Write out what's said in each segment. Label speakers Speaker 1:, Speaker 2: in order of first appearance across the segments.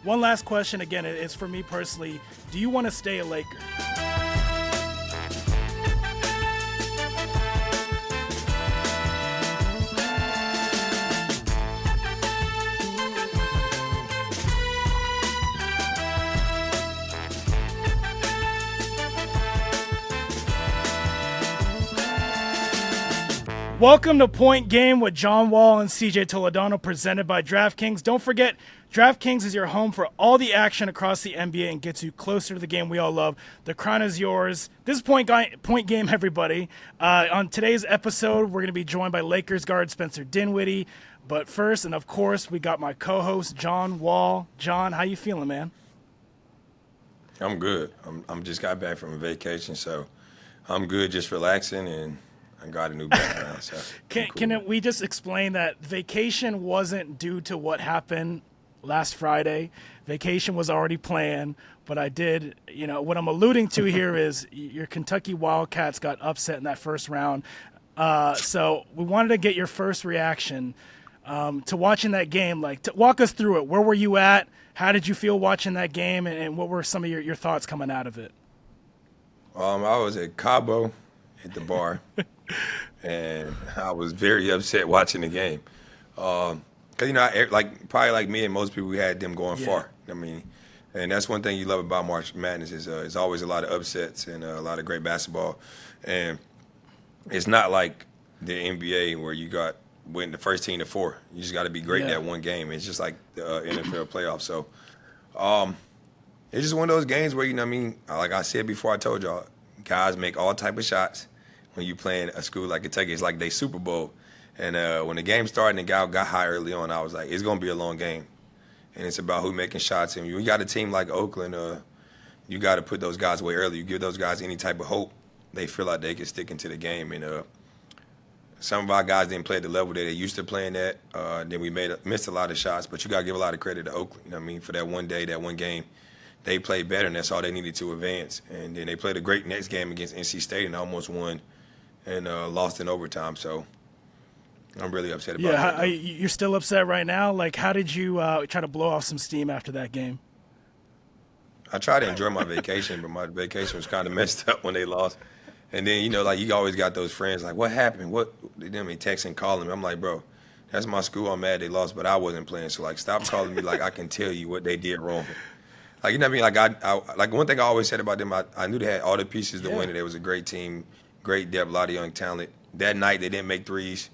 Speaker 1: One last question, again, it's for me personally. Do you want to stay a Laker? Welcome to Point Game with John Wall and C.J. Toledano, presented by DraftKings. Don't forget, DraftKings is your home for all the action across the NBA and gets you closer to the game we all love. The crown is yours. This is Point Game, everybody. On today's episode, we're going to be joined by Lakers guard Spencer Dinwiddie. But first, and of course, we got my co-host, John Wall. John, how you feeling, man?
Speaker 2: I'm good. I'm just got back from a vacation, so I'm good, just relaxing, and I got a new background. So
Speaker 1: Can we just explain that vacation wasn't due to what happened last Friday? Vacation was already planned, but I did, what I'm alluding to here is your Kentucky Wildcats got upset in that first round. So we wanted to get your first reaction to watching that game. Walk us through it. Where were you at? How did you feel watching that game? And what were some of your thoughts coming out of it? I
Speaker 2: was at Cabo at the bar, and I was very upset watching the game. Because, probably like me and most people, we had them going far. And that's one thing you love about March Madness is it's always a lot of upsets and a lot of great basketball. And it's not like the NBA where you win the first team to 4. You just got to be great in that one game. It's just like the NFL playoffs. So it's just one of those games where, like I said before, I told y'all, guys make all type of shots. When you playing a school like Kentucky, it's like they Super Bowl. And when the game started and the guy got high early on, I was like, it's going to be a long game. And it's about who making shots. And when you got a team like Oakland, you got to put those guys away early. You give those guys any type of hope, they feel like they can stick into the game. And some of our guys didn't play at the level that they used to playing at. Then we missed a lot of shots. But you got to give a lot of credit to Oakland. For that one day, that one game. They played better, and that's all they needed to advance. And then they played a great next game against NC State and almost won and lost in overtime. So I'm really upset about that.
Speaker 1: Yeah, you're still upset right now? How did you try to blow off some steam after that game?
Speaker 2: I tried to enjoy my vacation, but my vacation was kind of messed up when they lost. And then, you always got those friends like, what happened? What? They didn't me texting, calling me. I'm like, bro, that's my school. I'm mad they lost, but I wasn't playing. So, stop calling me like I can tell you what they did wrong. I one thing I always said about them, I knew they had all the pieces to win it. It was a great team, great depth, a lot of young talent. That night they didn't make threes,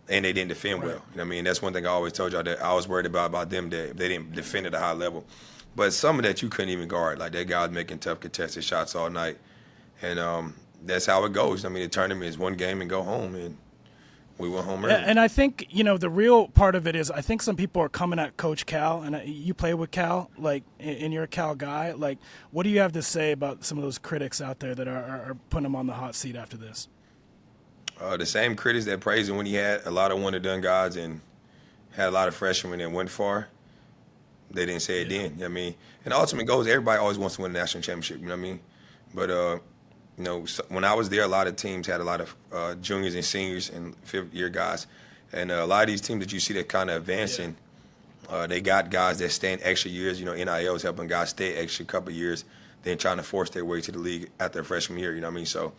Speaker 2: and they didn't defend well. That's one thing I always told y'all that I was worried about them, that if they didn't defend at a high level. But some of that you couldn't even guard. That guy was making tough contested shots all night. And that's how it goes. The tournament is one game and go home, and we went home early.
Speaker 1: And I think, the real part of it is I think some people are coming at Coach Cal, and you play with Cal, and you're a Cal guy. What do you have to say about some of those critics out there that are putting him on the hot seat after this?
Speaker 2: The same critics that praised him when he had a lot of one-and-done guys and had a lot of freshmen that went far, they didn't say it then. And the ultimate goal is everybody always wants to win a national championship, But, when I was there, a lot of teams had a lot of juniors and seniors and fifth-year guys. And a lot of these teams that you see that kind of advancing, they got guys that stay in extra years. NIL is helping guys stay extra couple of years, then trying to force their way to the league after their freshman year, So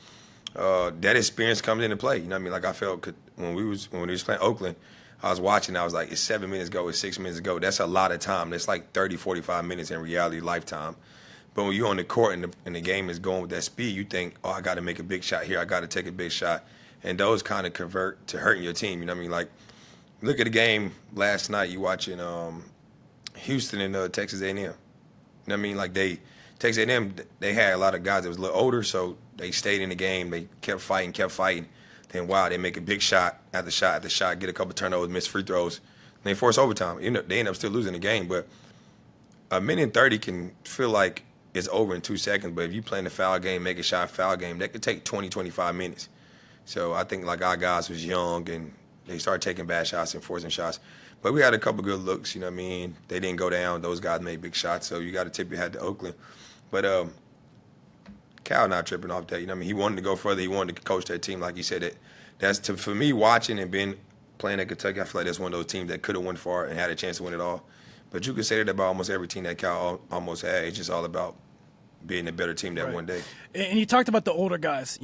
Speaker 2: that experience comes into play, I felt when we was playing Oakland, I was watching, I was like, it's 7 minutes ago, it's 6 minutes ago. That's a lot of time. That's like 30, 45 minutes in reality, lifetime. But when you're on the court and the game is going with that speed, you think, oh, I got to make a big shot here. I got to take a big shot. And those kind of convert to hurting your team. Look at the game last night. You watching Houston and Texas A&M. Texas A&M, they had a lot of guys that was a little older, so they stayed in the game. They kept fighting. Then, they make a big shot after shot after shot, get a couple turnovers, miss free throws. And they force overtime. They end up still losing the game. But a minute and 30 can feel like it's over in 2 seconds, but if you play in a foul game, make a shot foul game, that could take 20, 25 minutes. So I think our guys was young and they started taking bad shots and forcing shots. But we had a couple good looks, They didn't go down. Those guys made big shots, so you got to tip your hat to Oakland. But Cal not tripping off that. He wanted to go further. He wanted to coach that team, like you said. For me watching and being playing at Kentucky, I feel like that's one of those teams that could have went far and had a chance to win it all. But you could say that about almost every team that Cal almost had. It's just all about being a better team that one day.
Speaker 1: And you talked about the older guys,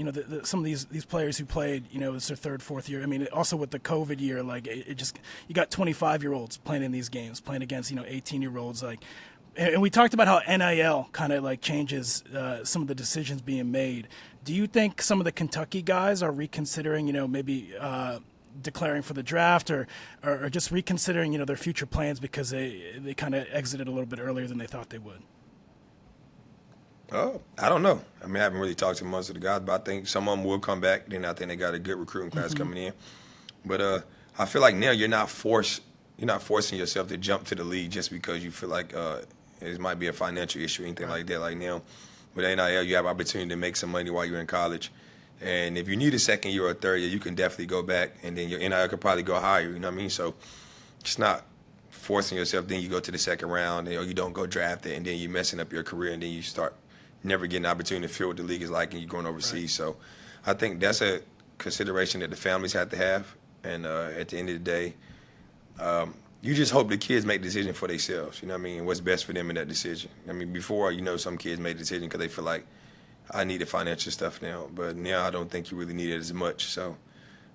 Speaker 1: some of these players who played, it's their third, fourth year. I mean, also with the COVID year, like it just, you got 25-year-olds playing in these games, playing against, 18-year-olds. Like, and we talked about how NIL kind of like changes some of the decisions being made. Do you think some of the Kentucky guys are reconsidering, maybe declaring for the draft or just reconsidering, their future plans because they kind of exited a little bit earlier than they thought they would?
Speaker 2: Oh, I don't know. I mean, I haven't really talked to most of the guys, but I think some of them will come back. Then I think they got a good recruiting class coming in. But I feel like now you're not forcing yourself to jump to the league just because you feel like it might be a financial issue or anything like that. Like now, with NIL, you have opportunity to make some money while you're in college. And if you need a second year or a third year, you can definitely go back, and then your NIL could probably go higher. You know what I mean? So it's not forcing yourself. Then you go to the second round, or you don't go draft it, and then you're messing up your career, and then you start never getting an opportunity to feel what the league is like and you're going overseas. Right. So I think that's a consideration that the families have to have. And at the end of the day, you just hope the kids make the decision for themselves. You know what I mean? What's best for them in that decision. I mean, before, some kids made the decision because they feel like, I need the financial stuff now. But now I don't think you really need it as much. So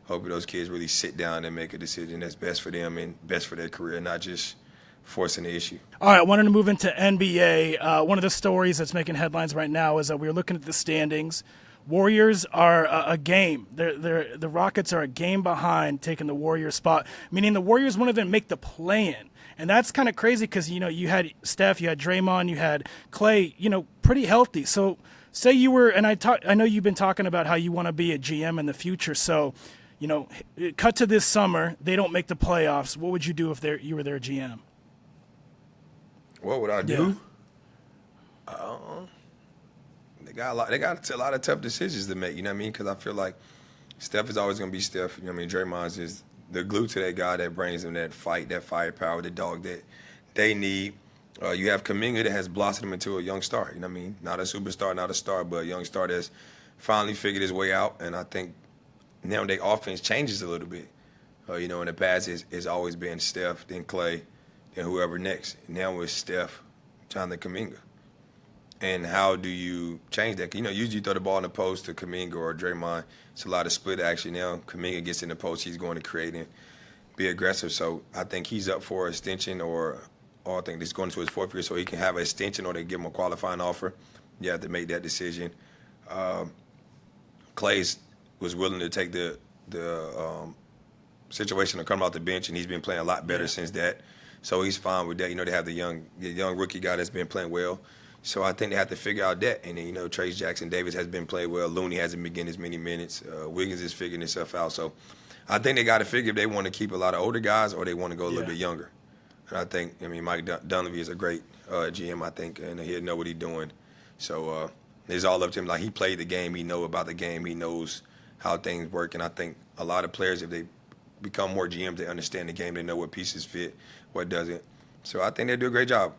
Speaker 2: hopefully those kids really sit down and make a decision that's best for them and best for their career, not just forcing the issue. All
Speaker 1: right, I wanted to move into NBA. One of the stories that's making headlines right now is that we were looking at the standings. Warriors are a game. The Rockets are a game behind taking the Warriors spot, meaning the Warriors won't even make the play-in. And that's kind of crazy because, you had Steph, you had Draymond, you had Clay, pretty healthy. So say you were, and I know you've been talking about how you want to be a GM in the future. So, cut to this summer, they don't make the playoffs. What would you do if you were their GM?
Speaker 2: What would I do? They got a lot of tough decisions to make. You know what I mean? Because I feel like Steph is always going to be Steph. You know what I mean? Draymond's is the glue to that guy that brings them that fight, that firepower, the dog that they need. You have Kuminga that has blossomed into a young star. You know what I mean? Not a superstar, not a star, but a young star that's finally figured his way out. And I think now their offense changes a little bit. In the past, it's always been Steph, then Clay, and whoever next. Now it's Steph, Jonathan Kuminga. And how do you change that? Usually you throw the ball in the post to Kuminga or Draymond. It's a lot of split action now. Kuminga gets in the post, he's going to create and be aggressive. So I think he's up for an extension or I think he's going to his fourth year so he can have an extension or they give him a qualifying offer. You have to make that decision. Clay was willing to take the situation to come off the bench, and he's been playing a lot better since that. So he's fine with that. They have the young rookie guy that's been playing well. So I think they have to figure out that. And then, Trace Jackson-Davis has been playing well. Looney hasn't been getting as many minutes. Wiggins is figuring himself out. So I think they got to figure if they want to keep a lot of older guys or they want to go a little bit younger. And I think, Mike Dunleavy is a great GM, I think, and he'll know what he's doing. So it's all up to him. Like, he played the game. He knows about the game. He knows how things work. And I think a lot of players, if they become more GMs, they understand the game. They know what pieces fit, what doesn't. So I think they do a great job.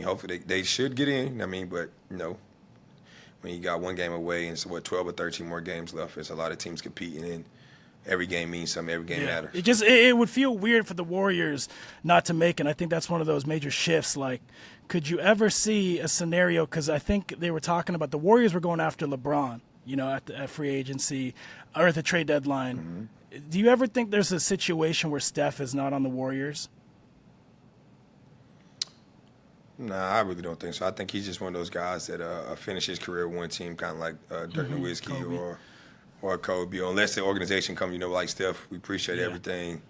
Speaker 2: Hopefully they should get in. But, when you got one game away and 12 or 13 more games left, there's a lot of teams competing, and every game means something. Every game matters.
Speaker 1: It would feel weird for the Warriors not to make it. And I think that's one of those major shifts. Like, could you ever see a scenario? Because I think they were talking about the Warriors were going after LeBron, at free agency or at the trade deadline. Mm-hmm. Do you ever think there's a situation where Steph is not on the Warriors?
Speaker 2: Nah, I really don't think so. I think he's just one of those guys that finished his career with one team, kind of like Dirk Nowitzki or Kobe. Unless the organization comes, like Steph, we appreciate everything.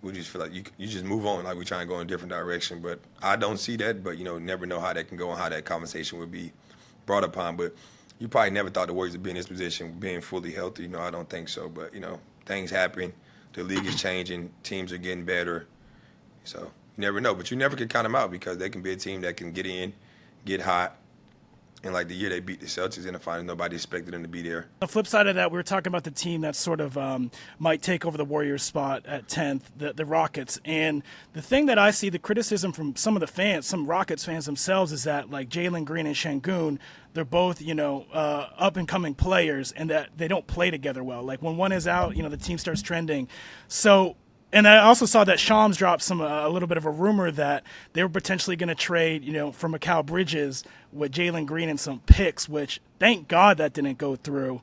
Speaker 2: We just feel like you just move on, like we try and go in a different direction. But I don't see that. But never know how that can go and how that conversation would be brought upon. But you probably never thought the Warriors would be in this position, being fully healthy. I don't think so. But things happen. The league is changing. Teams are getting better. So. You never know, but you never can count them out because they can be a team that can get in, get hot. And like the year they beat the Celtics in the finals, nobody expected them to be there.
Speaker 1: On the flip side of that, we were talking about the team that sort of might take over the Warriors spot at 10th, the Rockets. And the thing that I see, the criticism from some of the fans, some Rockets fans themselves, is that like Jalen Green and Şengün, they're both, up-and-coming players and that they don't play together well. Like when one is out, the team starts trending. So And I also saw that Shams dropped a little bit of a rumor that they were potentially going to trade, for Mikal Bridges with Jalen Green and some picks, which thank God that didn't go through.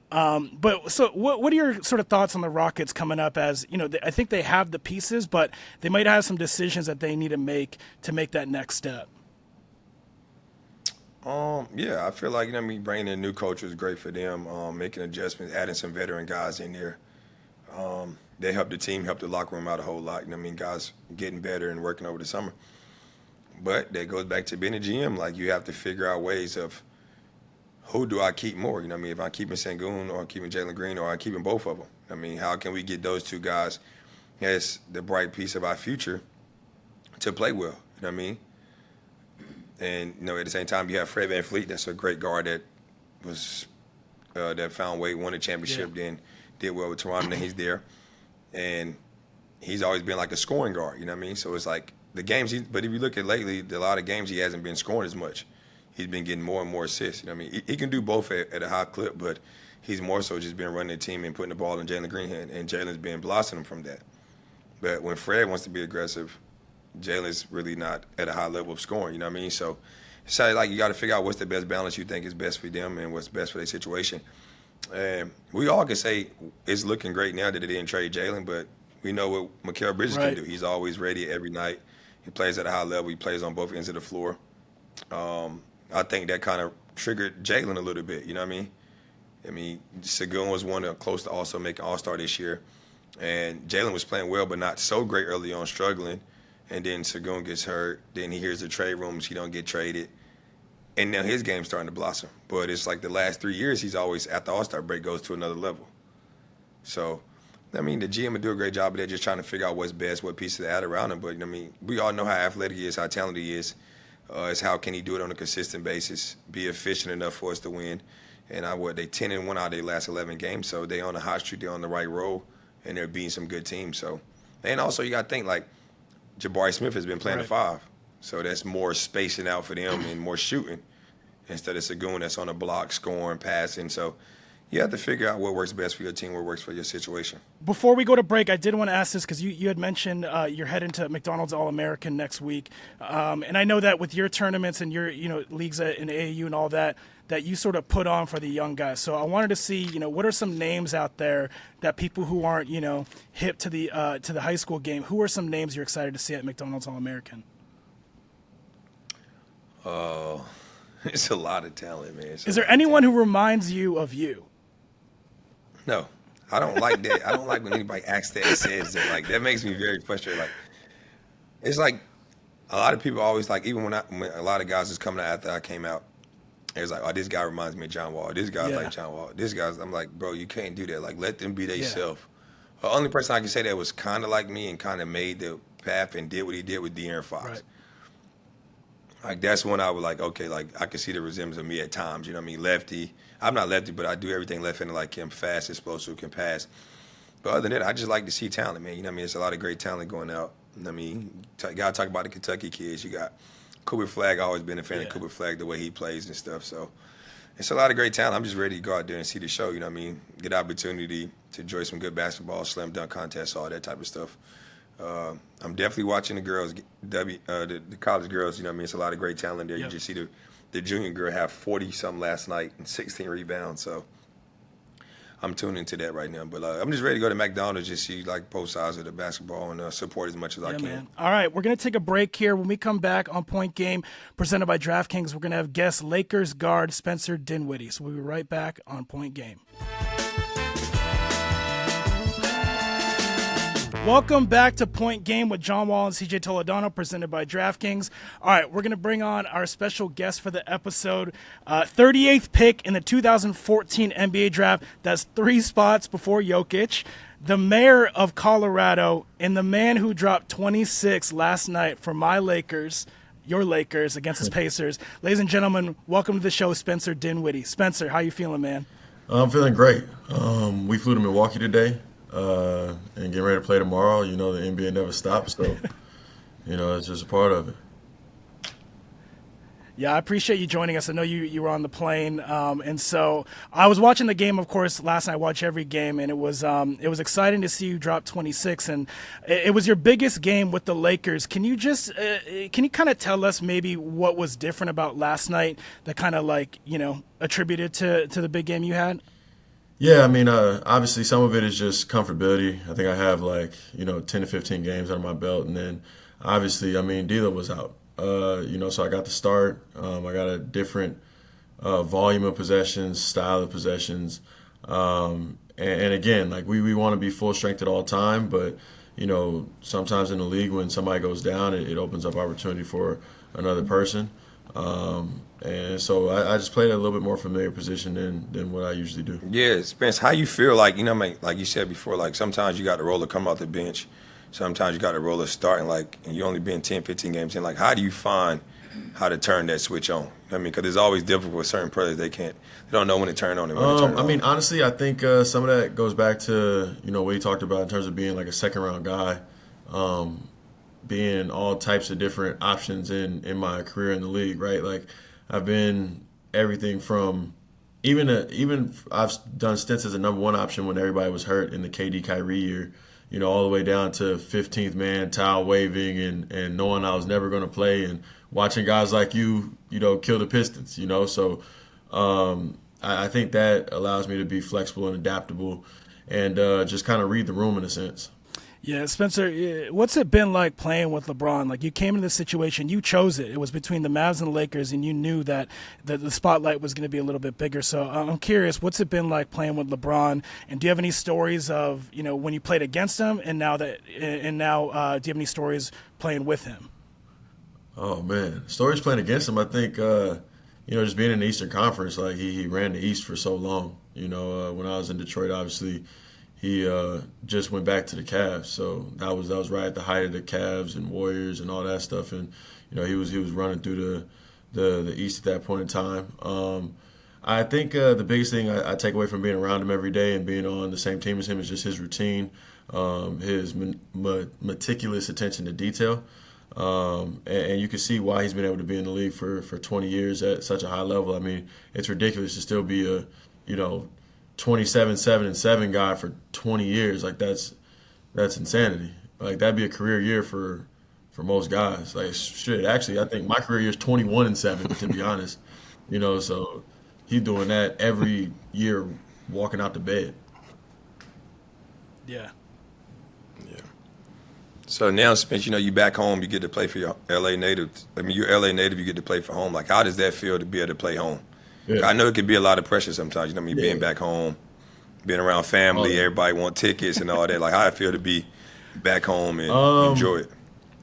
Speaker 1: But so what are your sort of thoughts on the Rockets coming up? As I think they have the pieces, but they might have some decisions that they need to make that next step.
Speaker 2: Yeah, I feel like bringing in a new coach is great for them. Making adjustments, adding some veteran guys in there. They help the team, help the locker room out a whole lot. Guys getting better and working over the summer. But that goes back to being a GM. Like, you have to figure out ways of who do I keep more? If I'm keeping Sengun or I'm keeping Jalen Green or I'm keeping both of them. How can we get those two guys as the bright piece of our future to play well? You know what I mean? And, at the same time, you have Fred VanVleet. That's a great guard that was that found way, won a championship, then did well with Toronto, and he's there. And he's always been like a scoring guard, you know what I mean? So it's like the games, but if you look at lately, a lot of games he hasn't been scoring as much. He's been getting more and more assists, you know what I mean? He can do both at a high clip, but he's more so just been running the team and putting the ball in Jalen Green's hand, and Jalen's been blossoming from that. But when Fred wants to be aggressive, Jalen's really not at a high level of scoring, you know what I mean? So it's like you got to figure out what's the best balance you think is best for them and what's best for their situation. We all can say it's looking great now that they didn't trade Jalen, but we know what Mikal Bridges can do. He's always ready every night. He plays at a high level. He plays on both ends of the floor. I think that kind of triggered Jalen a little bit, you know what I mean? Sengun was close to also making All-Star this year. And Jalen was playing well, but not so great early on, struggling. And then Sengun gets hurt. Then he hears the trade rumors. He don't get traded. And now his game's starting to blossom. But it's like the last 3 years, he's always, at the All-Star break, goes to another level. So, the GM would do a great job of that, just trying to figure out what's best, what pieces to add around him. But, we all know how athletic he is, how talented he is. It's how can he do it on a consistent basis, be efficient enough for us to win. And they 10-1 out of their last 11 games. So they on a hot streak, they're on the right roll, and they're beating some good teams. So, and also you got to think, like, Jabari Smith has been playing the 5. So that's more spacing out for them and more shooting instead of Sengun that's on the block, scoring, passing. So you have to figure out what works best for your team, what works for your situation.
Speaker 1: Before we go to break, I did want to ask this because you had mentioned you're heading to McDonald's All-American next week. And I know that with your tournaments and your leagues in AAU and all that you sort of put on for the young guys. So I wanted to see, what are some names out there that people who aren't, hip to the high school game, who are some names you're excited to see at McDonald's All-American?
Speaker 2: It's a lot of talent, man.
Speaker 1: Is there anyone who reminds you of you?
Speaker 2: No, I don't like that. I don't like when anybody asks that and says that. Like, that makes me very frustrated. Like, it's like a lot of people always like, even when a lot of guys was coming out after I came out, it was like, oh, this guy reminds me of John Wall. This guy's like John Wall. This guy's, I'm like, bro, you can't do that. Like, let them be themselves. The only person I can say that was kind of like me and kind of made the path and did what he did with De'Aaron Fox.
Speaker 1: Right.
Speaker 2: Like, that's when I was like, okay, like, I can see the resemblance of me at times. You know what I mean? Lefty. I'm not lefty, but I do everything left-handed like him, fast, explosive, can pass. But other than that, I just like to see talent, man. You know what I mean? There's a lot of great talent going out. You know what I mean? You got to talk about the Kentucky kids. You got Cooper Flagg. I've always been a fan of Cooper Flagg, the way he plays and stuff. So it's a lot of great talent. I'm just ready to go out there and see the show, you know what I mean? Get opportunity to enjoy some good basketball, slam dunk contests, all that type of stuff. I'm definitely watching the girls, the college girls, you know what I mean? It's a lot of great talent there. Yep. You just see the junior girl have 40-something last night and 16 rebounds. So I'm tuning into that right now. But I'm just ready to go to McDonald's, just see like both sides of the basketball and support as much as I can. Man.
Speaker 1: All right, we're going to take a break here. When we come back on Point Game, presented by DraftKings, we're going to have guest Lakers guard Spencer Dinwiddie. So we'll be right back on Point Game. Welcome back to Point Game with John Wall and C.J. Toledano, presented by DraftKings. All right, we're going to bring on our special guest for the episode. 38th pick in the 2014 NBA Draft. That's 3 spots before Jokic. The mayor of Colorado and the man who dropped 26 last night for my Lakers, your Lakers, against the Pacers. Ladies and gentlemen, welcome to the show, Spencer Dinwiddie. Spencer, how you feeling, man?
Speaker 3: I'm feeling great. We flew to Milwaukee today. And getting ready to play tomorrow. You know, the NBA never stops, so, you know, it's just a part of it.
Speaker 1: Yeah, I appreciate you joining us. I know you were on the plane, and so I was watching the game. Of course, last night I watched every game, and it was exciting to see you drop 26, and it was your biggest game with the Lakers. Can you just kind of tell us maybe what was different about last night that kind of attributed to the big game you had?
Speaker 3: Yeah, I mean, obviously some of it is just comfortability. I think I have 10 to 15 games under my belt, and then obviously, I mean, D'Lo was out. So I got to start. I got a different volume of possessions, style of possessions, and again, we want to be full strength at all time, but sometimes in the league when somebody goes down, it opens up opportunity for another person. And so I just played a little bit more familiar position than what I usually do.
Speaker 2: Yeah, Spence, how you feel like you said before, sometimes you got to roll to come off the bench. Sometimes you got to roll a start, and you only been 10, 15 games in. How do you find how to turn that switch on? Because it's always difficult with certain players. They don't know when to turn on and when to turn it on.
Speaker 3: I mean, honestly, I think some of that goes back to, what you talked about in terms of being a second-round guy, being all types of different options in my career in the league, right? I've been everything from even I've done stints as a number one option when everybody was hurt in the KD Kyrie year, all the way down to 15th man, towel waving, and knowing I was never going to play, and watching guys like you kill the Pistons, So I think that allows me to be flexible and adaptable and just kind of read the room in a sense.
Speaker 1: Yeah, Spencer, what's it been like playing with LeBron? You came into this situation, you chose it. It was between the Mavs and the Lakers, and you knew that the spotlight was going to be a little bit bigger. So I'm curious, what's it been like playing with LeBron? And do you have any stories of when you played against him, and now do you have any stories playing with him?
Speaker 3: Oh man, stories playing against him. I think just being in the Eastern Conference, he ran the East for so long. When I was in Detroit, obviously. He just went back to the Cavs, so that was right at the height of the Cavs and Warriors and all that stuff. And he was running through the East at that point in time. I think the biggest thing I take away from being around him every day and being on the same team as him is just his routine, his meticulous attention to detail, and you can see why he's been able to be in the league for 20 years at such a high level. I mean, it's ridiculous to still be a 27-7-7 guy for 20 years. That's insanity. That'd be a career year for most guys. Actually, I think my career year is 21-7, to be honest. So he's doing that every year walking out to bed.
Speaker 1: Yeah.
Speaker 2: Yeah. So now, Spence, you back home, you get to play for your LA native. I mean, you're LA native, you get to play for home. How does that feel to be able to play home? Yeah. I know it can be a lot of pressure sometimes. Being back home, being around family, everybody want tickets and all that. How I feel to be back home and enjoy it.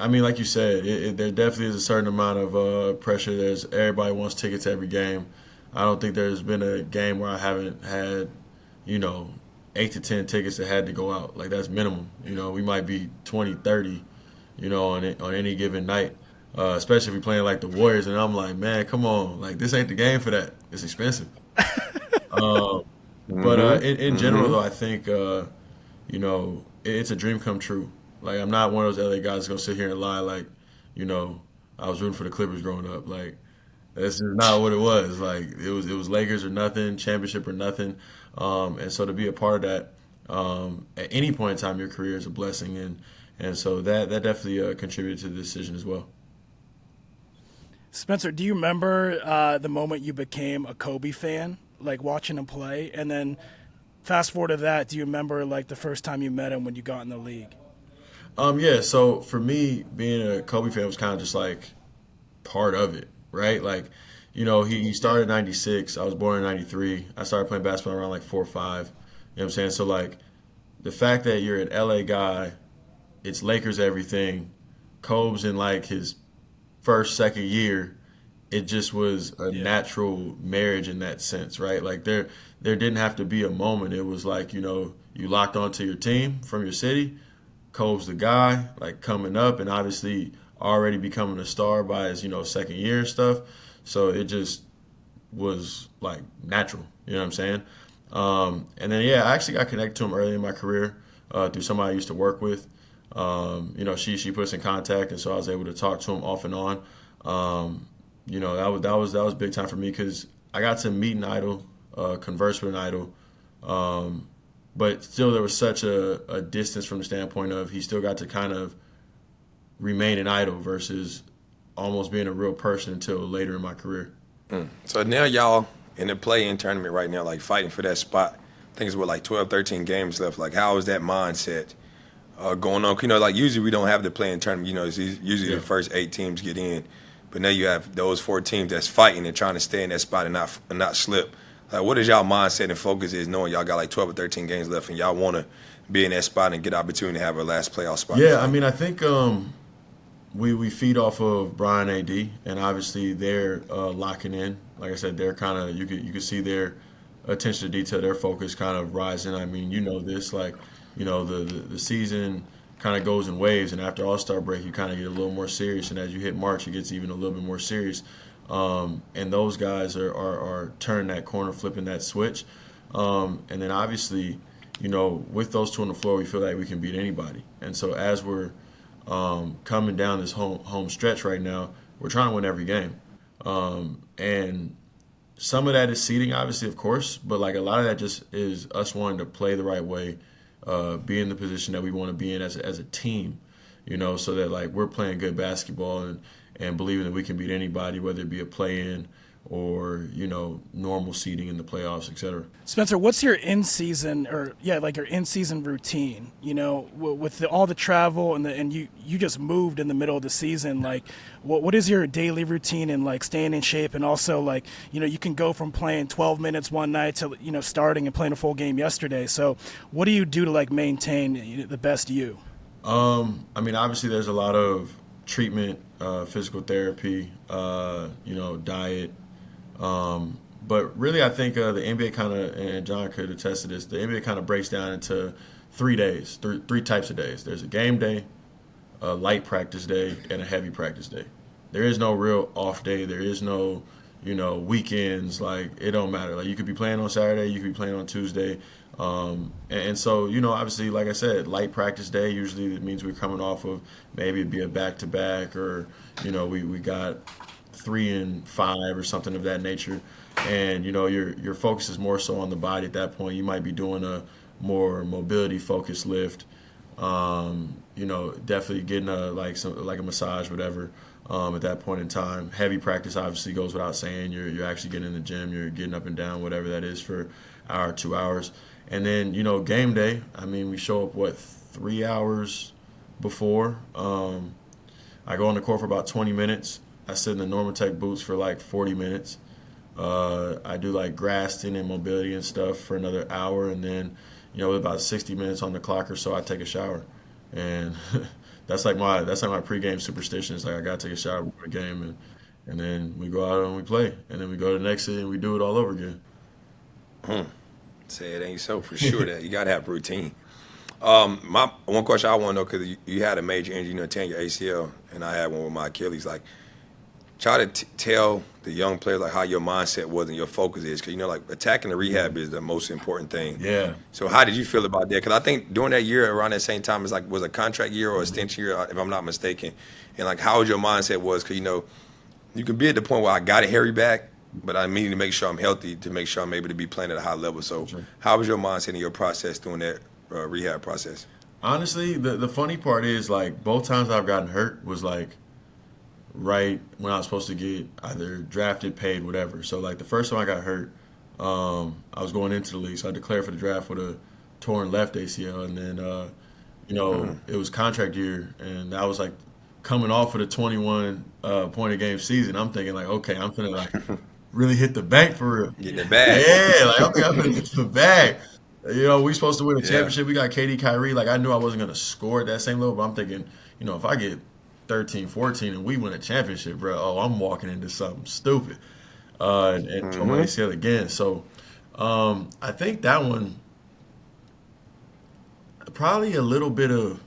Speaker 3: I mean, like you said, there definitely is a certain amount of pressure. Everybody wants tickets every game. I don't think there's been a game where I haven't had, 8 to 10 tickets that had to go out. That's minimum. We might be 20, 30, on any given night. Especially if we're playing the Warriors, and I'm like, man, come on, this ain't the game for that. It's expensive. But in general, though, I think it's a dream come true. I'm not one of those LA guys that's gonna sit here and lie I was rooting for the Clippers growing up. That's just not what it was. It was Lakers or nothing, championship or nothing. And so to be a part of that at any point in time in your career is a blessing, and so that definitely contributed to the decision as well.
Speaker 1: Spencer, do you remember the moment you became a Kobe fan, watching him play? And then fast forward to that, do you remember the first time you met him when you got in the league?
Speaker 3: Yeah, so for me, being a Kobe fan was kind of just part of it, right? He started in 96. I was born in 93. I started playing basketball around 4 or 5. You know what I'm saying? So the fact that you're an LA guy, it's Lakers everything, Kobe's in his first, second year, it just was a natural marriage in that sense, right? There didn't have to be a moment. It was you locked onto your team from your city. Kobe's the guy, coming up, and obviously already becoming a star by his, second year and stuff. So it just was natural, you know what I'm saying? And then I actually got connected to him early in my career through somebody I used to work with. She put us in contact, and so I was able to talk to him off and on. that was big time for me because I got to meet an idol, converse with an idol, but still there was such a distance from the standpoint of he still got to kind of remain an idol versus almost being a real person until later in my career.
Speaker 2: So now y'all in the play-in tournament right now, like fighting for that spot. I think it's like 12, 13 games left. Like, how is that mindset going on? Like usually we don't have the play-in tournament. It's usually the first 8 teams get in, but now you have those 4 teams that's fighting and trying to stay in that spot and not slip. Like, what is y'all mindset and focus is knowing y'all got like 12 or 13 games left and y'all want to be in that spot and get opportunity to have a last playoff spot?
Speaker 3: Yeah, I mean, I think we feed off of Brian AD, and obviously they're locking in. Like I said, they're kind of you could see their attention to detail, their focus kind of rising. I mean, this, like, the season kind of goes in waves, and after All-Star break, you kind of get a little more serious, and as you hit March, it gets even a little bit more serious. And those guys are turning that corner, flipping that switch, and then obviously, with those 2 on the floor, we feel like we can beat anybody. And so as we're coming down this home stretch right now, we're trying to win every game. And some of that is seeding, obviously, of course, but like a lot of that just is us wanting to play the right way, be in the position that we want to be in as a team, so that like we're playing good basketball and believing that we can beat anybody, whether it be a play-in or, normal seeding in the playoffs, et cetera.
Speaker 1: Spencer, what's your in-season your in-season routine? With all the travel and you just moved in the middle of the season. Like, what is your daily routine and like staying in shape? And also like, you can go from playing 12 minutes one night to, starting and playing a full game yesterday. So what do you do to like maintain the best you?
Speaker 3: I mean, obviously there's a lot of treatment, physical therapy, diet. But really, I think the NBA kind of, and John could attest to this, the NBA kind of breaks down into 3 days, three types of days. There's a game day, a light practice day, and a heavy practice day. There is no real off day. There is no, weekends. Like, it don't matter. Like, you could be playing on Saturday, you could be playing on Tuesday. And so, obviously, like I said, light practice day, usually it means we're coming off of maybe it'd be a back-to-back or, we got 3 and 5 or something of that nature, and your focus is more so on the body at that point. You might be doing a more mobility focused lift, definitely getting a massage, whatever. At that point in time, heavy practice obviously goes without saying. You're actually getting in the gym, you're getting up and down, whatever that is for hour, 2 hours, and then game day. I mean, we show up 3 hours before. I go on the court for about 20 minutes. I sit in the Normatec boots for like 40 minutes. I do like grasping and mobility and stuff for another hour, and then, with about 60 minutes on the clock or so, I take a shower, and that's like my pregame superstition. It's like I gotta take a shower before the game, and then we go out and we play, and then we go to the next city and we do it all over again.
Speaker 2: Say it ain't so for sure. That you gotta have routine. My one question I want to know, because you had a major injury, tearing your ACL, and I had one with my Achilles, like. Try to tell the young players like how your mindset was and your focus is, because like attacking the rehab is the most important thing.
Speaker 3: Yeah.
Speaker 2: So how did you feel about that? Because I think during that year, around that same time, was a contract year or a stint year, if I'm not mistaken. And like how your mindset was, because you can be at the point where I got to hurry back, but I need to make sure I'm healthy to make sure I'm able to be playing at a high level. So how was your mindset and your process during that rehab process?
Speaker 3: Honestly, the funny part is like both times I've gotten hurt was like right when I was supposed to get either drafted, paid, whatever. So, like, the first time I got hurt, I was going into the league. So I declared for the draft with a torn left ACL. And then, it was contract year. And I was, like, coming off of the 21-point-a-game season. I'm thinking, like, okay, I'm finna, like, really hit the bank for real.
Speaker 2: Get the bag.
Speaker 3: Yeah, like, okay, I'm finna get the bag. We supposed to win a championship. We got KD, Kyrie. Like, I knew I wasn't going to score at that same level. But I'm thinking, if I get 13, 14, and we win a championship, bro, I'm walking into something stupid. And tore my ACL again. So I think that one, probably a little bit of,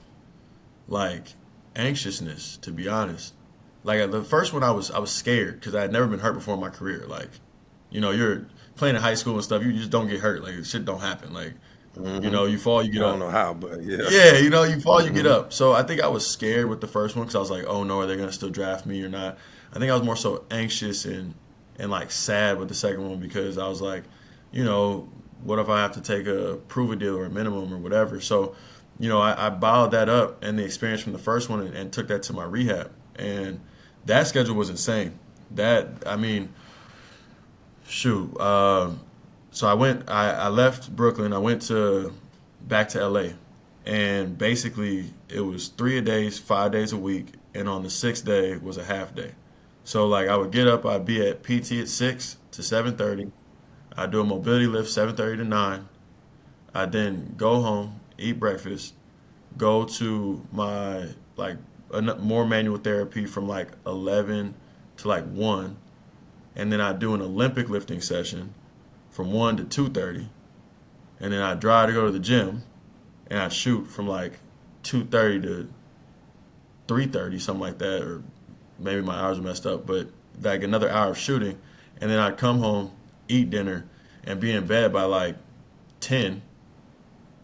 Speaker 3: like, anxiousness, to be honest. Like, the first one I was scared because I had never been hurt before in my career. Like, you're playing in high school and stuff, you just don't get hurt. Like, shit don't happen. Like, you fall, you get up.
Speaker 2: I don't know how, but yeah.
Speaker 3: Yeah, you fall, you get up. So I think I was scared with the first one because I was like, oh no, are they going to still draft me or not? I think I was more so anxious and like sad with the second one because I was like, you know, what if I have to take a prove a deal or a minimum or whatever? So, you know, I bottled that up and the experience from the first one and took that to my rehab. And that schedule was insane. I mean, shoot. So I left Brooklyn. I went back to LA. And basically, it was 3 days, 5 days a week. And on the 6th day was a half day. So, like, I would get up. I'd be at PT at 6 to 7:30. I'd do a mobility lift 7:30 to 9. I'd then go home, eat breakfast, go to my, like, more manual therapy from, like, 11 to, like, 1. And then I'd do an Olympic lifting session from 1 to 2:30. And then I'd drive to go to the gym, and I'd shoot from, like, 2:30 to 3:30, something like that, or maybe my hours are messed up, but, like, another hour of shooting. And then I'd come home, eat dinner, and be in bed by, like, 10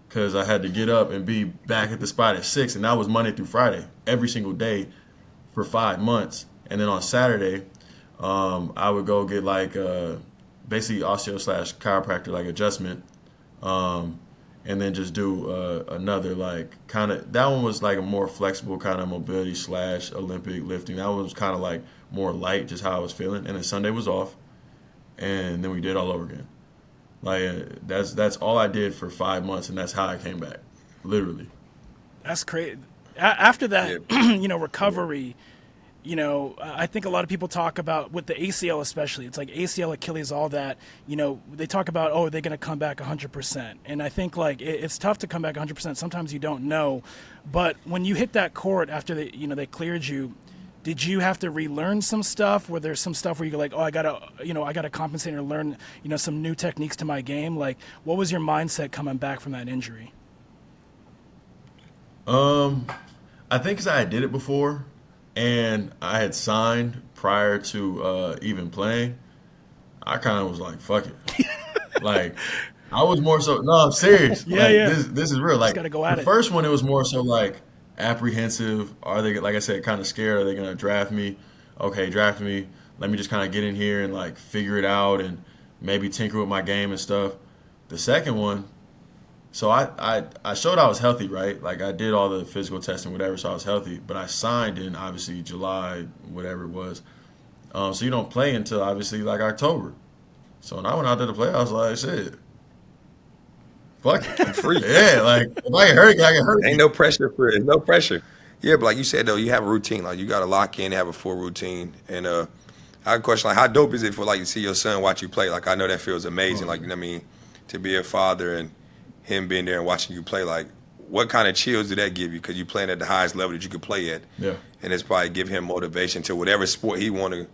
Speaker 3: because I had to get up and be back at the spot at 6, and that was Monday through Friday, every single day for 5 months. And then on Saturday, I would go get, like, basically osteo/chiropractor, like, adjustment, and then just do another, like, kind of – that one was, like, a more flexible kind of mobility/Olympic lifting. That one was kind of, like, more light, just how I was feeling. And then Sunday was off, and then we did it all over again. Like, that's all I did for 5 months, and that's how I came back, literally.
Speaker 1: That's crazy. After that, you know, recovery, you know, I think a lot of people talk about, with the ACL especially, it's like ACL, Achilles, all that, you know, they talk about, oh, they're going to come back 100%. And I think, like, it's tough to come back 100%. Sometimes you don't know. But when you hit that court after they cleared you, did you have to relearn some stuff? Were there some stuff where you go like, oh, I gotta compensate or learn, you know, some new techniques to my game? Like, what was your mindset coming back from that injury?
Speaker 3: I think because I did it before, and I had signed prior to even playing, I kind of was like, fuck it. Like, I was more so, no, I'm serious.
Speaker 1: Yeah,
Speaker 3: like,
Speaker 1: yeah.
Speaker 3: This is real. Like,
Speaker 1: gotta go at
Speaker 3: the
Speaker 1: it.
Speaker 3: first one, it was more so like apprehensive. Are they, like I said, kind of scared? Are they going to draft me? Okay, draft me. Let me just kind of get in here and, like, figure it out and maybe tinker with my game and stuff. The second one, so I showed I was healthy, right? Like, I did all the physical testing, whatever, so I was healthy. But I signed in, obviously, July, whatever it was. So you don't play until, obviously, like, October. So when I went out there to play, I was like, shit, fuck it. I'm
Speaker 2: free.
Speaker 3: Yeah, like, if I get hurt, I get hurt.
Speaker 2: Ain't no pressure for it. No pressure. Yeah, but like you said, though, you have a routine. Like, you got to lock in, have a full routine. And I have a question, like, how dope is it for, like, you see your son watch you play? Like, I know that feels amazing. Like, you know what I mean? To be a father and him being there and watching you play, like, what kind of chills did that give you? Because you're playing at the highest level that you could play at.
Speaker 3: Yeah.
Speaker 2: And it's probably give him motivation to whatever sport he want to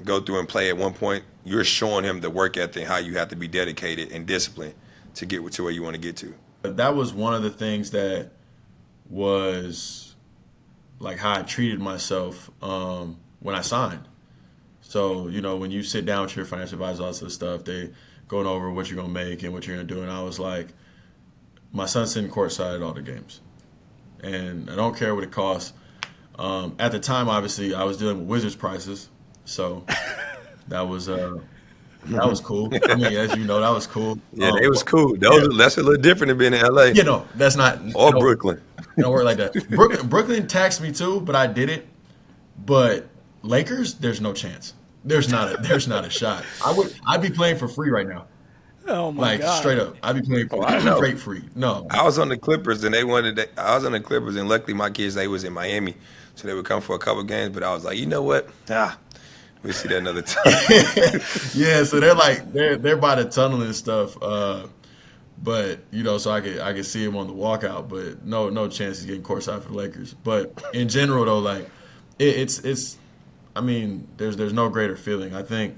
Speaker 2: go through and play at one point. You're showing him the work ethic, how you have to be dedicated and disciplined to get to where you want to get to.
Speaker 3: That was one of the things that was, like, how I treated myself when I signed. So, you know, when you sit down with your financial advisor, all this stuff, they going over what you're going to make and what you're going to do. And I was like, my son's sitting courtside at all the games. And I don't care what it costs. At the time, obviously, I was dealing with Wizards prices. So that was cool. I mean, as you know, that was cool.
Speaker 2: Yeah, it was cool. That's a little different than being in LA.
Speaker 3: You know, that's not.
Speaker 2: Or Brooklyn.
Speaker 3: It don't work like that. Brooklyn taxed me too, but I did it. But Lakers, there's no chance. There's not a shot. I'd be playing for free right now.
Speaker 1: Oh my God.
Speaker 3: Like, straight up, I'd be playing for straight free. No,
Speaker 2: I was on the Clippers and I was on the Clippers and luckily my kids, they was in Miami, so they would come for a couple games. But I was like, you know what? We'll see that another time.
Speaker 3: Yeah, so they're by the tunnel and stuff. But, you know, so I could see him on the walkout, but no chance he's getting courtside for the Lakers. But in general, though, like, it's I mean, there's no greater feeling. I think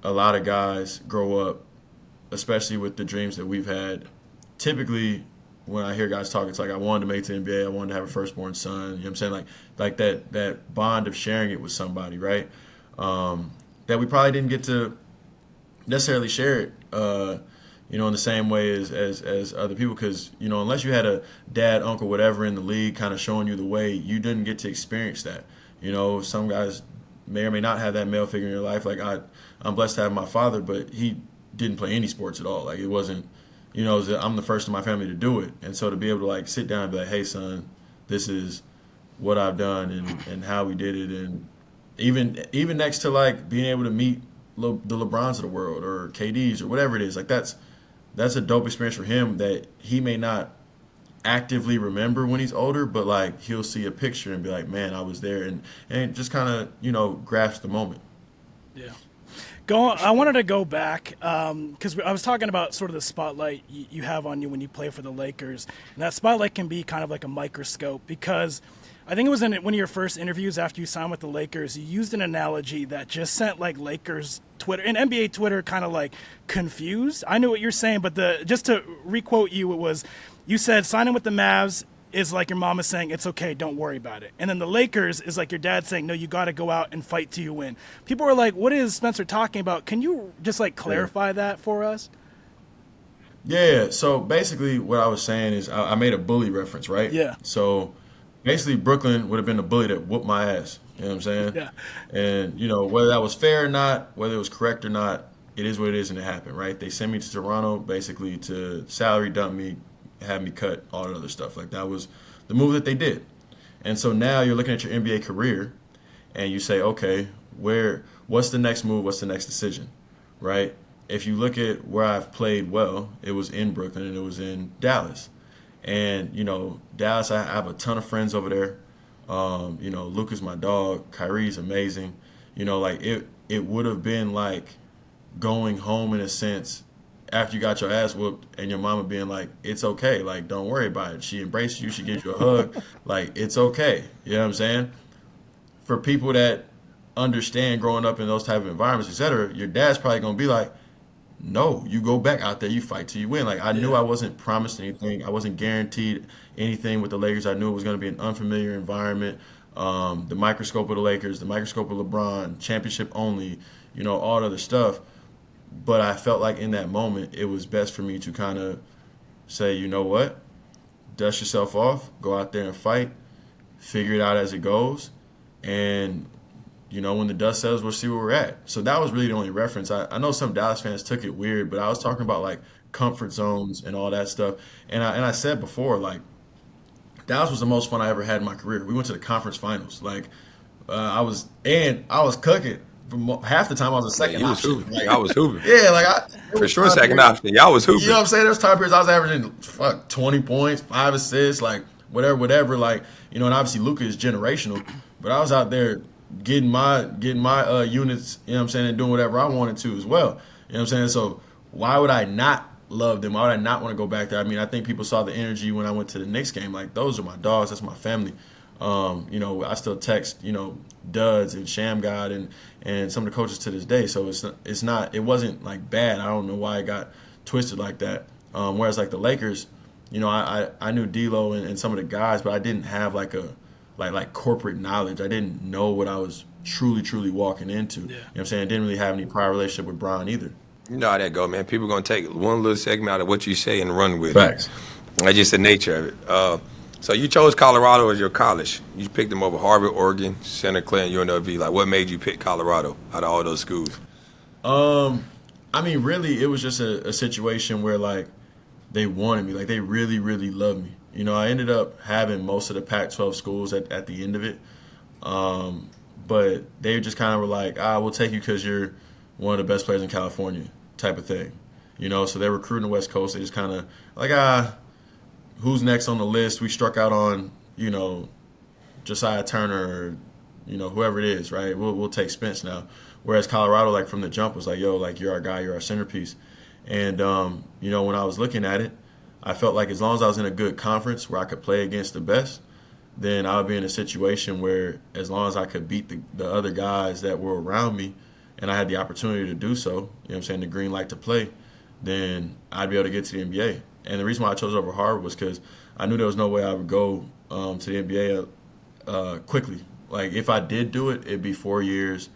Speaker 3: a lot of guys grow up, especially with the dreams that we've had. Typically, when I hear guys talk, it's like, I wanted to make the NBA, I wanted to have a firstborn son. You know what I'm saying? Like that bond of sharing it with somebody, right? That we probably didn't get to necessarily share it, you know, in the same way as other people. Because, you know, unless you had a dad, uncle, whatever in the league kind of showing you the way, you didn't get to experience that. You know, some guys may or may not have that male figure in your life. Like I'm blessed to have my father, but he didn't play any sports at all. Like it wasn't, I'm the first in my family to do it. And so to be able to like sit down and be like, hey son, this is what I've done and how we did it. And even next to like being able to meet the LeBrons of the world or KDs or whatever it is, like that's a dope experience for him that he may not actively remember when he's older, but like he'll see a picture and be like, man, I was there, and just kind of grasp the moment.
Speaker 1: Yeah. I wanted to go back because I was talking about sort of the spotlight you have on you when you play for the Lakers, and that spotlight can be kind of like a microscope because I think it was in one of your first interviews after you signed with the Lakers, you used an analogy that just sent like Lakers Twitter and NBA Twitter kind of like confused. I knew what you're saying, but just to requote you, you said signing with the Mavs is like your mama saying, it's okay, don't worry about it. And then the Lakers is like your dad saying, no, you got to go out and fight till you win. People were like, what is Spencer talking about? Can you just like clarify that for us?
Speaker 3: Yeah, so basically what I was saying is I made a bully reference, right?
Speaker 1: Yeah.
Speaker 3: So basically Brooklyn would have been the bully that whooped my ass. You know what I'm saying?
Speaker 1: Yeah.
Speaker 3: And, whether that was fair or not, whether it was correct or not, it is what it is and it happened, right? They sent me to Toronto basically to salary dump me, have me cut, all that other stuff. Like that was the move that they did. And so now you're looking at your NBA career and you say, okay, what's the next move? What's the next decision, right? If you look at where I've played well, it was in Brooklyn and it was in Dallas. And, Dallas, I have a ton of friends over there. Luka's my dog. Kyrie's amazing. Like it would have been like going home in a sense after you got your ass whooped and your mama being like, it's okay. Like, don't worry about it. She embraced you. She gives you a hug. Like, it's okay. You know what I'm saying? For people that understand growing up in those type of environments, et cetera, your dad's probably going to be like, no, you go back out there, you fight till you win. Like, I knew I wasn't promised anything. I wasn't guaranteed anything with the Lakers. I knew it was going to be an unfamiliar environment. The microscope of the Lakers, the microscope of LeBron, championship only, all other stuff. But I felt like in that moment, it was best for me to kind of say, you know what, dust yourself off, go out there and fight, figure it out as it goes, and when the dust settles, we'll see where we're at. So that was really the only reference. I know some Dallas fans took it weird, but I was talking about like comfort zones and all that stuff. And I said before, like Dallas was the most fun I ever had in my career. We went to the conference finals. Like I was cooking. Half the time I was a second option.
Speaker 2: Like, I was hooping.
Speaker 3: Yeah, like
Speaker 2: for sure, second option. Y'all was hooping.
Speaker 3: You know what I'm saying? There's time periods I was averaging 20 points, 5 assists, like whatever. Like and obviously Luka is generational, but I was out there getting my units. You know what I'm saying, and doing whatever I wanted to as well. You know what I'm saying? So why would I not love them? Why would I not want to go back there? I mean, I think people saw the energy when I went to the Knicks game. Like those are my dogs. That's my family. I still text, Duds and Sham God and some of the coaches to this day. So it wasn't like bad. I don't know why it got twisted like that. Whereas like the Lakers, I knew D'Lo and some of the guys, but I didn't have like corporate knowledge. I didn't know what I was truly walking into. Yeah. You know what I'm saying? I didn't really have any prior relationship with Bron either.
Speaker 2: You know how that go, man. People going to take one little segment out of what you say and run with
Speaker 3: Facts.
Speaker 2: it. That's just the nature of it. So you chose Colorado as your college. You picked them over Harvard, Oregon, Santa Clara, and UNLV. Like, what made you pick Colorado out of all those schools?
Speaker 3: I mean, really, it was just a situation where, like, they wanted me. Like, they really, really loved me. I ended up having most of the Pac-12 schools at the end of it. But they just kind of were like, we'll take you because you're one of the best players in California type of thing. So they're recruiting the West Coast. They just kind of like, who's next on the list? We struck out on, Josiah Turner or, whoever it is, right? We'll take Spence now. Whereas Colorado, like from the jump, was like, yo, like you're our guy, you're our centerpiece. And, when I was looking at it, I felt like as long as I was in a good conference where I could play against the best, then I would be in a situation where as long as I could beat the other guys that were around me and I had the opportunity to do so, the green light to play, then I'd be able to get to the NBA. And the reason why I chose over Harvard was because I knew there was no way I would go to the NBA quickly. Like, if I did do it, it'd be 4 years,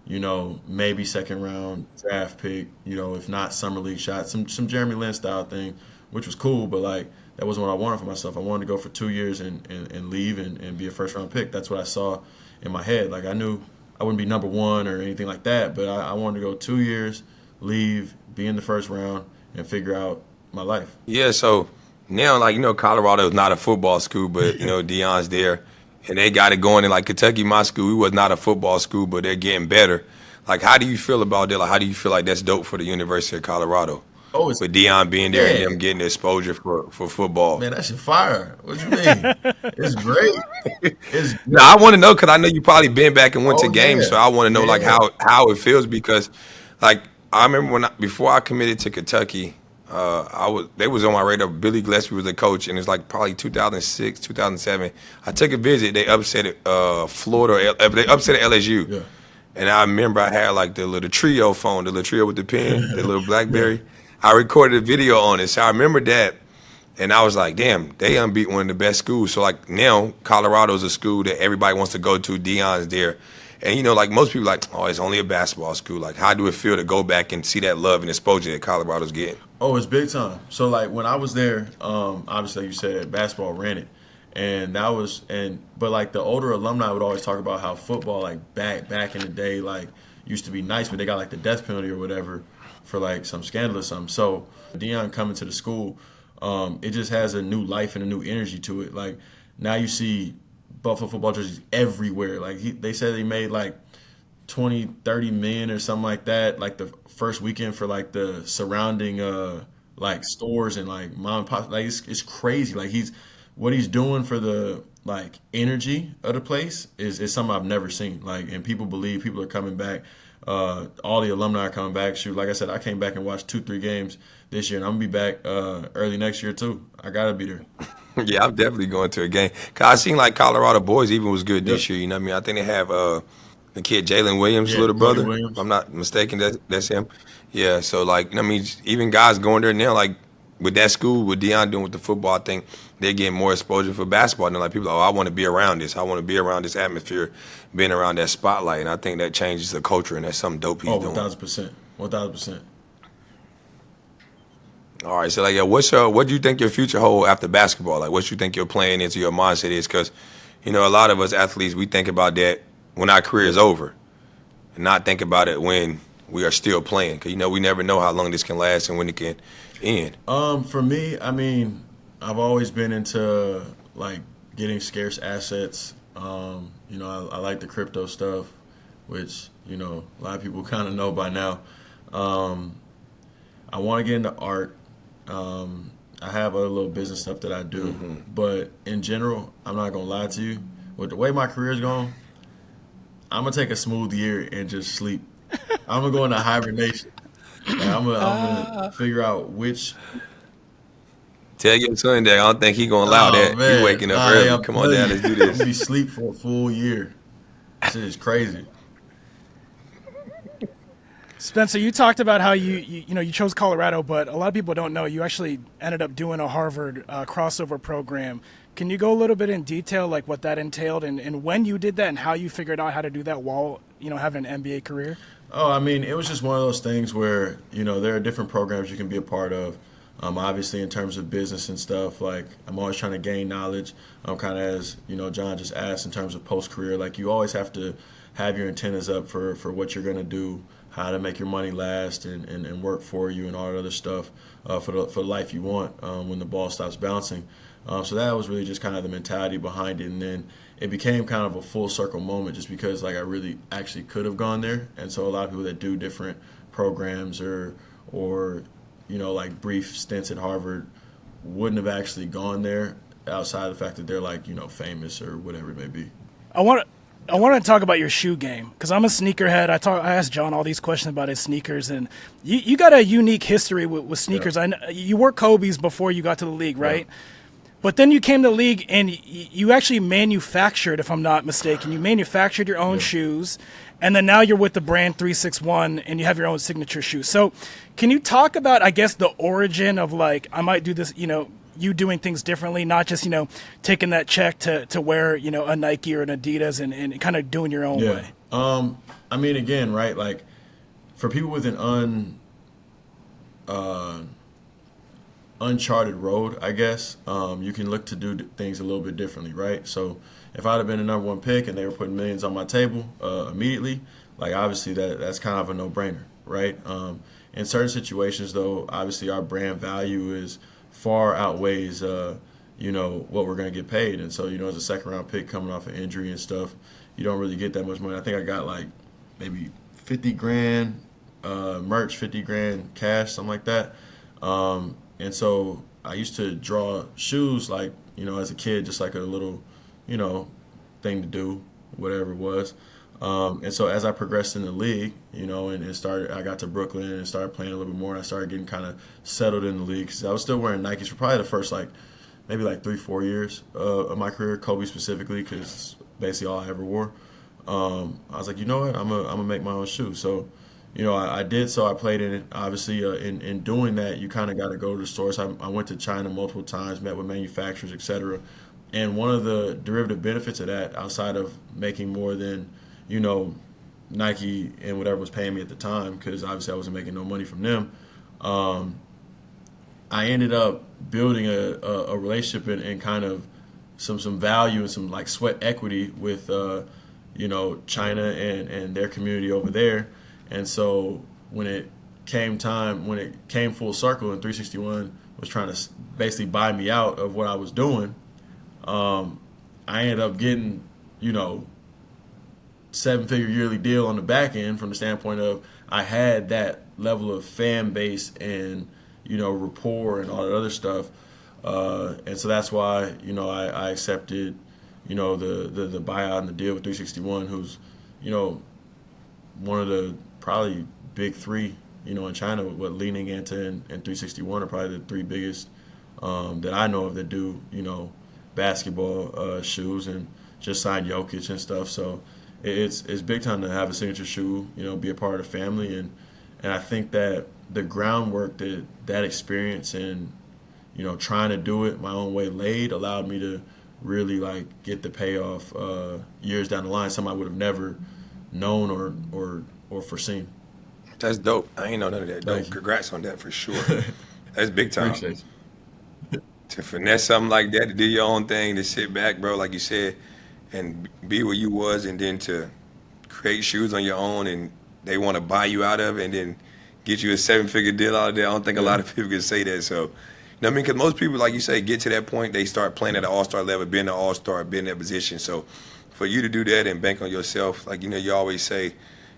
Speaker 3: maybe second round draft pick, if not summer league shot, some Jeremy Lin style thing, which was cool, but, like, that wasn't what I wanted for myself. I wanted to go for 2 years and leave and be a first round pick. That's what I saw in my head. Like, I knew I wouldn't be number one or anything like that, but I wanted to go 2 years, leave, be in the first round, and figure out my life.
Speaker 2: Yeah, so now, like, Colorado is not a football school, but, Deion's there, and they got it going. And, like, Kentucky, my school, we was not a football school, but they're getting better. Like, how do you feel about that? Like, how do you feel like that's dope for the University of Colorado?
Speaker 3: Oh, it's
Speaker 2: With Deion being there and them getting the exposure for football.
Speaker 3: man, that shit fire. What you mean? It's great. It's
Speaker 2: No, I want to know because I know you probably been back and went to games,
Speaker 3: yeah.
Speaker 2: so I want to know like
Speaker 3: Yeah.
Speaker 2: how it feels because, like, I remember before I committed to Kentucky, they was on my radar. Billy Gillespie was the coach, and it's like probably 2006, 2007. I took a visit. They upset Florida. They upset LSU.
Speaker 3: Yeah.
Speaker 2: And I remember I had like the little trio phone, the little trio with the pen, the little BlackBerry. I recorded a video on it, so I remember that. And I was like, damn, they unbeat one of the best schools. So, like, now Colorado's a school that everybody wants to go to. Deion's there. And, like, most people like, oh, it's only a basketball school. Like, how do it feel to go back and see that love and exposure that Colorado's getting?
Speaker 3: Oh, it's big time. So, like, when I was there, obviously, you said basketball ran it. And that was, but, like, the older alumni would always talk about how football, like, back in the day, like, used to be nice, but they got, like, the death penalty or whatever for, like, some scandal or something. So, Deion coming to the school, it just has a new life and a new energy to it. Like, now you see Buffalo football jerseys everywhere. Like, they said they made, like, 20, 30 million or something like that, like, the first weekend for, like, the surrounding, like, stores and, like, mom and pop. Like, it's crazy. Like, what he's doing for the, like, energy of the place is something I've never seen. Like, and people are coming back. All the alumni are coming back. Shoot, like I said, I came back and watched 2-3 games this year, and I'm gonna be back early next year too. I gotta be there.
Speaker 2: Yeah, I'm definitely going to a game. Cause I seen like Colorado boys even was good this year. You know what I mean? I think they have the kid Jalen Williams' little brother.
Speaker 3: Williams.
Speaker 2: If I'm not mistaken, that's him. Yeah, so like I mean, even guys going there now, like with that school, with Deion doing with the football, I think they're getting more exposure for basketball. And like people, I want to be around this. I want to be around this atmosphere, being around that spotlight. And I think that changes the culture, and that's something dope he's doing.
Speaker 3: 1,000%. 1,000%.
Speaker 2: All right, so like, yeah, what do you think your future hold after basketball? Like, what you think you're playing into your mindset is? Because, a lot of us athletes, we think about that when our career is over, and not think about it when we are still playing. Because we never know how long this can last and when it can end.
Speaker 3: For me, I mean, I've always been into like getting scarce assets. I like the crypto stuff, which a lot of people kind of know by now. I want to get into art. I have other little business stuff that I do, but in general, I'm not gonna lie to you. With the way my career's going, I'm gonna take a smooth year and just sleep. I'm gonna go into hibernation. And I'm gonna figure out which.
Speaker 2: Tell your son that I don't think he gonna allow that.
Speaker 3: Man.
Speaker 2: You waking up early. Come on down, let's do
Speaker 3: I'm
Speaker 2: this.
Speaker 3: gonna be asleep for a full year. This is crazy.
Speaker 1: Spencer, you talked about how you chose Colorado, but a lot of people don't know you actually ended up doing a Harvard crossover program. Can you go a little bit in detail, like what that entailed, and when you did that, and how you figured out how to do that while having an NBA career?
Speaker 3: Oh, I mean, it was just one of those things where there are different programs you can be a part of. Obviously, in terms of business and stuff, like I'm always trying to gain knowledge. Kind of as John just asked in terms of post career, like you always have to have your antennas up for what you're gonna do, how to make your money last and work for you and all that other stuff for the life you want when the ball stops bouncing. So that was really just kind of the mentality behind it. And then it became kind of a full circle moment just because like I really actually could have gone there. And so a lot of people that do different programs or like brief stints at Harvard wouldn't have actually gone there outside of the fact that they're like, famous or whatever it may be.
Speaker 1: I want to talk about your shoe game because I'm a sneakerhead. I asked John all these questions about his sneakers, and you got a unique history with sneakers.
Speaker 3: Yeah.
Speaker 1: I know you wore Kobe's before you got to the league, right?
Speaker 3: Yeah.
Speaker 1: But then you came to the league and you actually manufactured, if I'm not mistaken, you manufactured your own shoes, and then now you're with the brand 361 and you have your own signature shoes. So can you talk about, I guess, the origin of like, I might do this, you doing things differently, not just, taking that check to wear, a Nike or an Adidas and kind of doing your own way?
Speaker 3: I mean, again, right, like for people with an uncharted road, I guess. You can look to do things a little bit differently, right? So if I'd have been the number one pick and they were putting millions on my table immediately, like obviously that's kind of a no-brainer, right? In certain situations, though, obviously our brand value is far outweighs, what we're going to get paid. And so, as a second-round pick coming off an injury and stuff, you don't really get that much money. I think I got like maybe 50 grand merch, 50 grand cash, something like that. And so I used to draw shoes like, as a kid, just like a little, thing to do, whatever it was. And so as I progressed in the league, I got to Brooklyn and started playing a little bit more. And I started getting kind of settled in the league because I was still wearing Nikes for probably the first maybe 3-4 years of my career, Kobe specifically, because it's basically all I ever wore. I was like, you know what, I'm gonna make my own shoe. So, I did. So I played in it. Obviously, in doing that, you kind of got to go to the stores. I went to China multiple times, met with manufacturers, etc. And one of the derivative benefits of that, outside of making more than Nike and whatever was paying me at the time, because obviously I wasn't making no money from them, I ended up building a relationship and kind of some value and some sweat equity with China and their community over there. And so when it came full circle and 361 was trying to basically buy me out of what I was doing, I ended up getting, 7-figure yearly deal on the back end from the standpoint of I had that level of fan base and, rapport and all that other stuff. And so that's why, I accepted, the buyout and the deal with 361, who's, one of the probably big three, in China, what Li Ning and 361 are probably the three biggest that I know of that do, basketball shoes, and just signed Jokic and stuff. So it's big time to have a signature shoe, be a part of the family. And I think that the groundwork that experience and, trying to do it my own way laid allowed me to really get the payoff years down the line, something I would have never known or foreseen.
Speaker 2: That's dope. I ain't know none of that. Dope. Congrats on that for sure. That's big time.
Speaker 3: Appreciate you.
Speaker 2: To finesse something like that, to do your own thing, to sit back, bro, like you said, and be where you was, and then to create shoes on your own, and they want to buy you out of it, and then get you a 7-figure deal out of there. I don't think a lot of people can say that. So, because most people, like you say, get to that point, they start playing at an all-star level, being an all-star, being in that position. So, for you to do that and bank on yourself, you always say,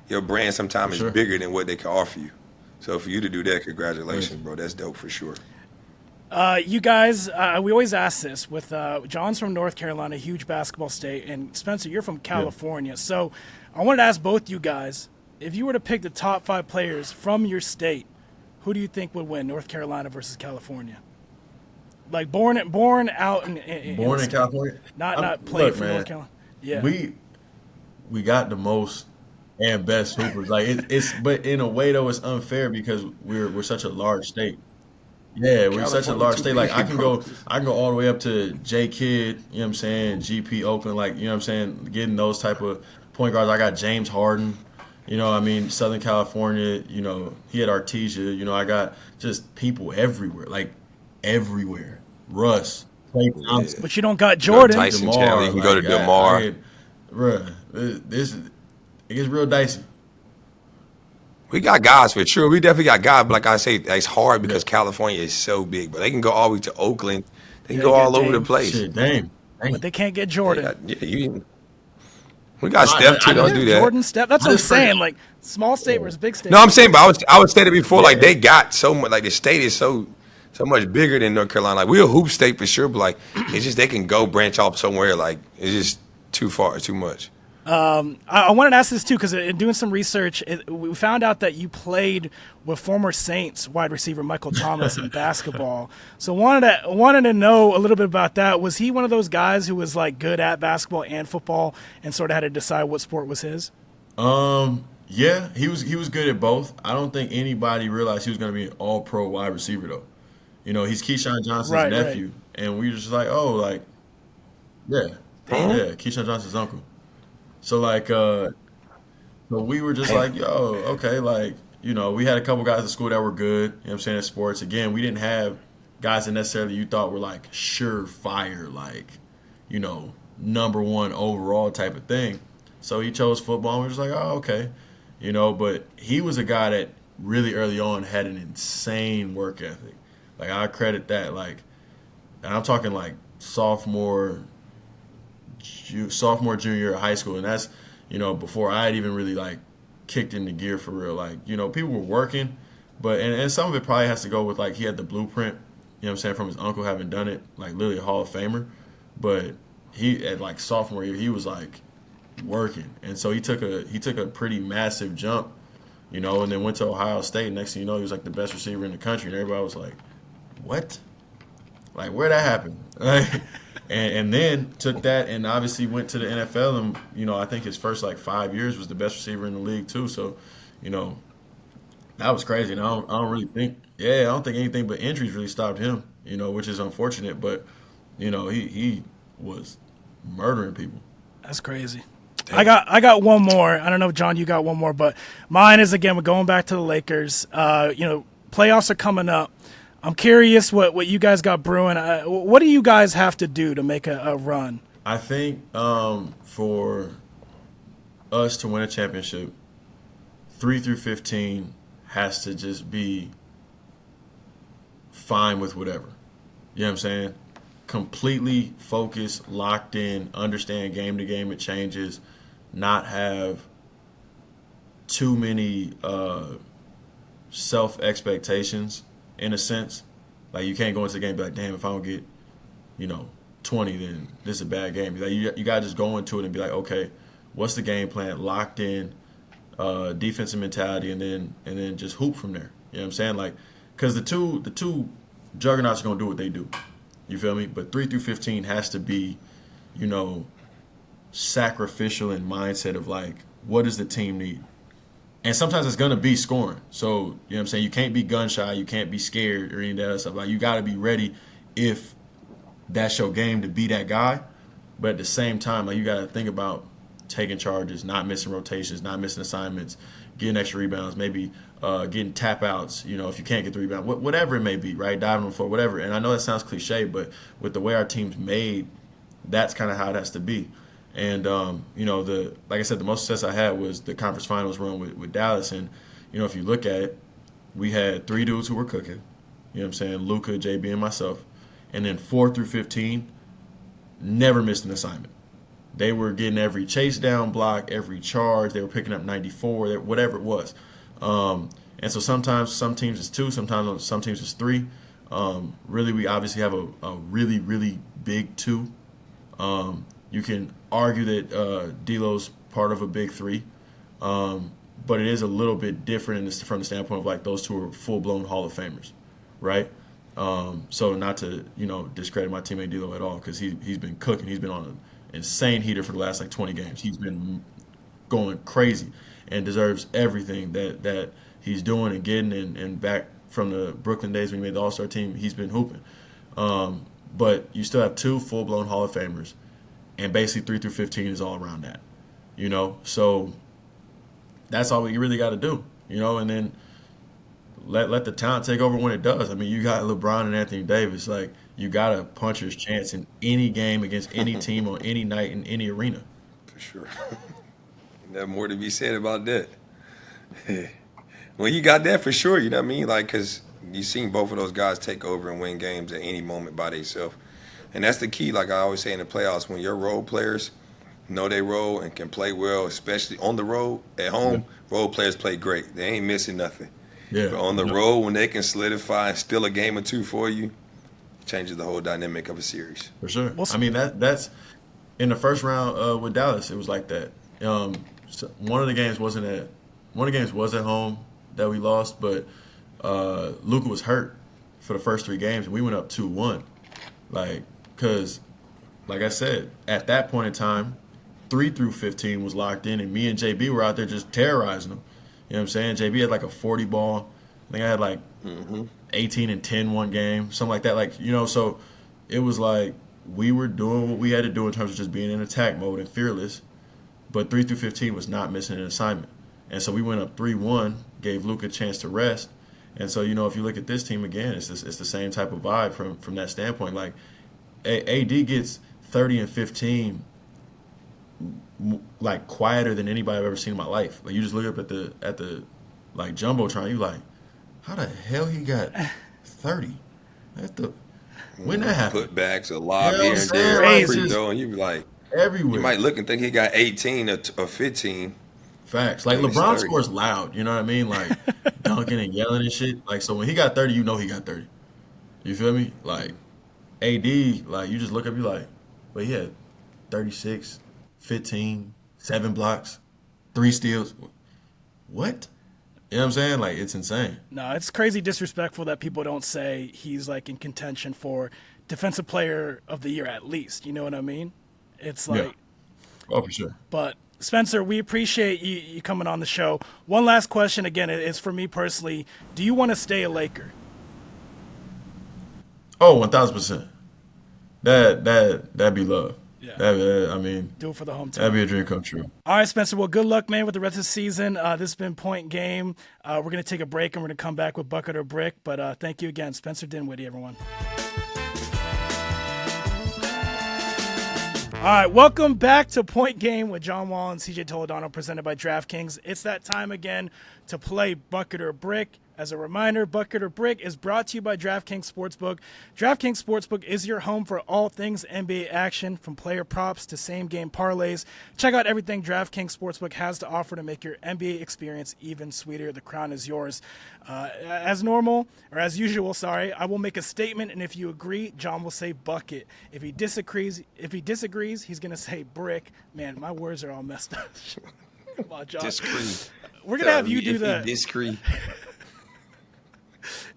Speaker 2: your brand sometimes is bigger than what they can offer you. So, for you to do that, congratulations, bro. That's dope for sure.
Speaker 1: You guys, we always ask this with John's from North Carolina, huge basketball state, and Spencer, you're from California. Yeah. So I wanted to ask both you guys, if you were to pick the top 5 players from your state, who do you think would win, North Carolina versus California? Born out in
Speaker 3: California,
Speaker 1: not playing for North Carolina. Yeah,
Speaker 3: we got the most and best hoopers. It's but in a way though, it's unfair because we're such a large state. Yeah, we're such a large state. I can go all the way up to J Kidd, you know what I'm saying, GP Oakland, you know what I'm saying, getting those type of point guards. I got James Harden, Southern California, he had Artesia, I got just people everywhere, everywhere. Russ, Klay Thompson.
Speaker 1: But you don't got Jordan.
Speaker 2: Tyson Chandler, you can go to DeMar.
Speaker 3: It gets real dicey.
Speaker 2: We got guys for sure. We definitely got guys, but like I say, it's hard because California is so big. But they can go all the way to Oakland. They can go all over the place.
Speaker 3: Shit, damn.
Speaker 1: But they can't get Jordan.
Speaker 2: We got Steph too. Don't do that.
Speaker 1: Jordan, Steph. That's what I'm saying. Small state versus big state.
Speaker 2: No, I'm saying, but I would say that before. They got so much. The state is so much bigger than North Carolina. We're a hoop state for sure, but it's just they can go branch off somewhere. It's just too far, too much.
Speaker 1: I wanted to ask this too because in doing some research, we found out that you played with former Saints wide receiver Michael Thomas in basketball. So wanted to know a little bit about that. Was he one of those guys who was good at basketball and football and sort of had to decide what sport was his?
Speaker 3: Yeah, he was good at both. I don't think anybody realized he was going to be an all-pro wide receiver though. He's Keyshawn Johnson's nephew, and we were just Keyshawn Johnson's uncle. So so we were just okay, we had a couple guys at school that were good, at sports. Again, we didn't have guys that necessarily you thought were like surefire, like, you know, number one overall type of thing. So he chose football, and we're just like, oh, okay. You know, but he was a guy that really early on had an insane work ethic. Like, I credit that. Like, and I'm talking like sophomore, junior year of high school, and that's, you know, before I had even really like kicked into gear for real. Like, you know, people were working, but and some of it probably has to go with like he had the blueprint, you know what I'm saying, from his uncle having done it, like literally a Hall of Famer. But he at like sophomore year, he was like working, and so he took a pretty massive jump, you know, and then went to Ohio State. Next thing you know, he was like the best receiver in the country, and everybody was like, "What? Like, where'd that happen?" and then took that and obviously went to the NFL, and you know, I think his first like 5 years was the best receiver in the league too. So, you know, that was crazy. And I don't really think, I don't think anything but injuries really stopped him, you know, which is unfortunate. But, you know, he was murdering people.
Speaker 1: That's crazy. I got one more. I don't know if, John, you got one more, but mine is, again, we're going back to the Lakers. You know, playoffs are coming up. I'm curious what you guys got brewing. What do you guys have to do to make a run?
Speaker 3: I think for us to win a championship, 3 through 15 has to just be fine with whatever. You know what I'm saying? Completely focused, locked in, understand game to game it changes, not have too many self expectations in a sense. Like, you can't go into the game and be like, damn, if I don't get, you know, 20, then this is a bad game. Like, you got to just go into it and be like, okay, what's the game plan? Locked in, defensive mentality, and then just hoop from there. You know what I'm saying? Like, because the two juggernauts are going to do what they do. You feel me? But 3 through 15 has to be, you know, sacrificial in mindset of like, what does the team need? And sometimes it's going to be scoring. So, you know what I'm saying? You can't be gun shy. You can't be scared or any of that other stuff. Like, you got to be ready if that's your game to be that guy. But at the same time, like, you got to think about taking charges, not missing rotations, not missing assignments, getting extra rebounds, maybe getting tap outs, you know, if you can't get the rebound, whatever it may be, right? Diving on the floor, whatever. And I know that sounds cliche, but with the way our team's made, that's kind of how it has to be. And, you know, like I said, the most success I had was the conference finals run with Dallas. And, you know, if you look at it, we had 3 dudes who were cooking, you know what I'm saying, Luka, JB, and myself. And then 4 through 15, never missed an assignment. They were getting every chase down block, every charge. They were picking up 94, whatever it was. And so sometimes some teams it's 2, sometimes some teams it's 3. Really, we obviously have a really, really big 2. You can argue that D'Lo's part of a big 3, but it is a little bit different from the standpoint of like those 2 are full-blown Hall of Famers, right? So not to, you know, discredit my teammate D'Lo at all, because he's been cooking. He's been on an insane heater for the last like 20 games. He's been going crazy and deserves everything that he's doing and getting. And back from the Brooklyn days when he made the All-Star team, he's been hooping. But you still have 2 full-blown Hall of Famers, and basically 3 through 15 is all around that, you know. So that's all you really got to do, you know, and then let the talent take over when it does. I mean, you got LeBron and Anthony Davis. Like, you got a puncher's chance in any game against any team on any night in any arena.
Speaker 2: For sure. There's more to be said about that. Well, you got that for sure, you know what I mean? Like, because you've seen both of those guys take over and win games at any moment by themselves. And that's the key, like I always say in the playoffs, when your role players know their role and can play well, especially on the road. At home, role players play great. They ain't missing nothing.
Speaker 3: Yeah.
Speaker 2: But on the road, when they can solidify and steal a game or 2 for you, it changes the whole dynamic of a series.
Speaker 3: For sure. I mean, that's in the first round with Dallas, it was like that. So one of the games was at home that we lost, but Luka was hurt for the first 3 games, and we went up 2-1. Like, because, like I said, at that point in time, 3 through 15 was locked in, and me and JB were out there just terrorizing them. You know what I'm saying? JB had like a 40 ball. I think I had like 18 and 10 one game, something like that. Like, you know, so it was like we were doing what we had to do in terms of just being in attack mode and fearless. But 3 through 15 was not missing an assignment. And so we went up 3-1, gave Luka a chance to rest. And so, if you look at this team again, it's the same type of vibe from that standpoint. Like, AD gets 30 and 15 like quieter than anybody I've ever seen in my life. Like, you just look up at the like jumbotron, you like, how the hell he got 30? When that happened?
Speaker 2: Putbacks, a lob here and
Speaker 3: saying?
Speaker 2: there,
Speaker 1: Crazy.
Speaker 2: free throw, and you be like,
Speaker 3: Everywhere.
Speaker 2: you might look and think he got 18 or 15.
Speaker 3: Facts. Like,
Speaker 2: And he's
Speaker 3: LeBron
Speaker 2: 30.
Speaker 3: scores loud, you know what I mean? Like, dunking and yelling and shit. Like, so when he got 30, you know he got 30. You feel me? Like, AD, like, you just look up, you like, well, he had 36, 15, 7 blocks, 3 steals. What? You know what I'm saying? Like, it's insane.
Speaker 1: No, it's crazy disrespectful that people don't say he's like in contention for defensive player of the year at least. You know what I mean? It's like,
Speaker 3: Yeah. Oh, for sure.
Speaker 1: but Spencer, we appreciate you coming on the show. One last question, again, it's for me personally. Do you want to stay a Laker?
Speaker 3: Oh, 1,000%. That'd be love.
Speaker 1: Yeah.
Speaker 3: I mean,
Speaker 1: Do it for the hometown.
Speaker 3: that'd be a dream come true.
Speaker 1: All right, Spencer. Well, good luck, man, with the rest of the season. This has been Point Game. We're going to take a break, and we're going to come back with Bucket or Brick. But thank you again, Spencer Dinwiddie, everyone. All right, welcome back to Point Game with John Wall and C.J. Toledano, presented by DraftKings. It's that time again to play Bucket or Brick. As a reminder, Bucket or Brick is brought to you by DraftKings Sportsbook. DraftKings Sportsbook is your home for all things NBA action, from player props to same-game parlays. Check out everything DraftKings Sportsbook has to offer to make your NBA experience even sweeter. The crown is yours. As usual, I will make a statement, and if you agree, John will say bucket. If he disagrees, he's going to say brick. Man, my words are all messed up. Come on, John.
Speaker 2: Disagree.
Speaker 1: We're going to have you do
Speaker 2: If
Speaker 1: that.
Speaker 2: Disagree.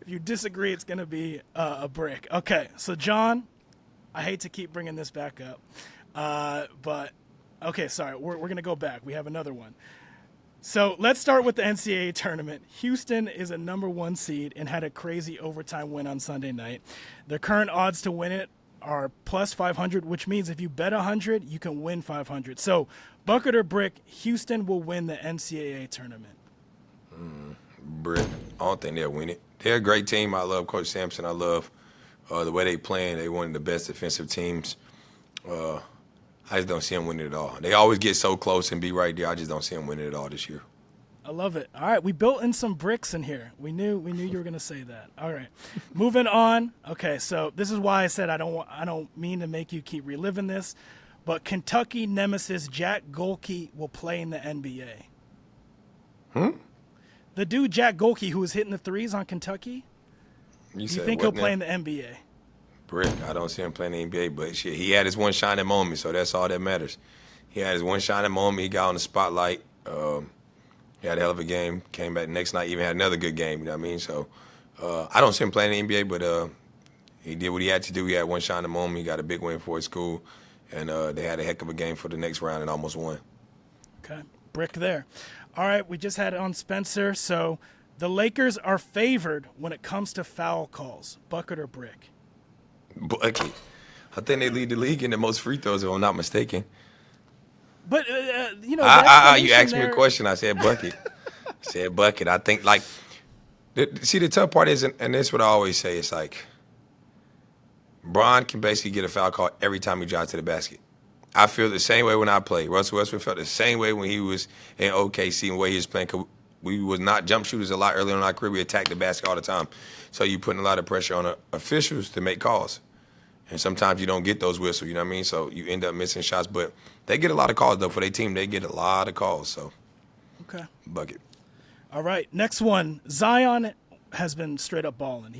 Speaker 1: If you disagree, it's going to be a brick. Okay, so John, I hate to keep bringing this back up, but okay, sorry, we're going to go back. We have another one. So let's start with the NCAA tournament. Houston is a number 1 seed and had a crazy overtime win on Sunday night. Their current odds to win it are plus 500, which means if you bet 100, you can win 500. So bucket or brick, Houston will win the NCAA tournament.
Speaker 2: Brick. I don't think they'll win it. They're a great team. I love Coach Sampson. I love the way they playing. They're one of the best defensive teams. I just don't see them winning it all. They always get so close and be right there. I just don't see them winning it all this year.
Speaker 1: I love it. All right, we built in some bricks in here. We knew you were going to say that. All right, moving on. Okay, so this is why I said I don't mean to make you keep reliving this, but Kentucky nemesis Jack Golke will play in the NBA. The dude Jack Golke who was hitting the threes on Kentucky. Do you think he'll play in the NBA?
Speaker 2: Brick. I don't see him playing in the NBA, but shit, he had his one shining moment, so that's all that matters. He had his one shining moment. He got on the spotlight. He had a hell of a game. Came back the next night, even had another good game. You know what I mean? So I don't see him playing in the NBA, but he did what he had to do. He had one shining moment. He got a big win for his school, and they had a heck of a game for the next round and almost won.
Speaker 1: Okay, brick there. All right, we just had it on Spencer. So the Lakers are favored when it comes to foul calls. Bucket or brick?
Speaker 2: Bucket. I think they lead the league in the most free throws, if I'm not mistaken.
Speaker 1: But, you
Speaker 2: You asked me a question. I said bucket. I said bucket. I think, like, see, the tough part is, and that's what I always say, it's like, Bron can basically get a foul call every time he drives to the basket. I feel the same way when I play. Russell Westbrook felt the same way when he was in OKC and the way he was playing. Cause we was not jump shooters a lot earlier in our career. We attacked the basket all the time. So you're putting a lot of pressure on officials to make calls. And sometimes you don't get those whistles, you know what I mean? So you end up missing shots. But they get a lot of calls, though. For their team, they get a lot of calls. So,
Speaker 1: Okay.
Speaker 2: bucket.
Speaker 1: All right, next one. Zion has been straight up balling.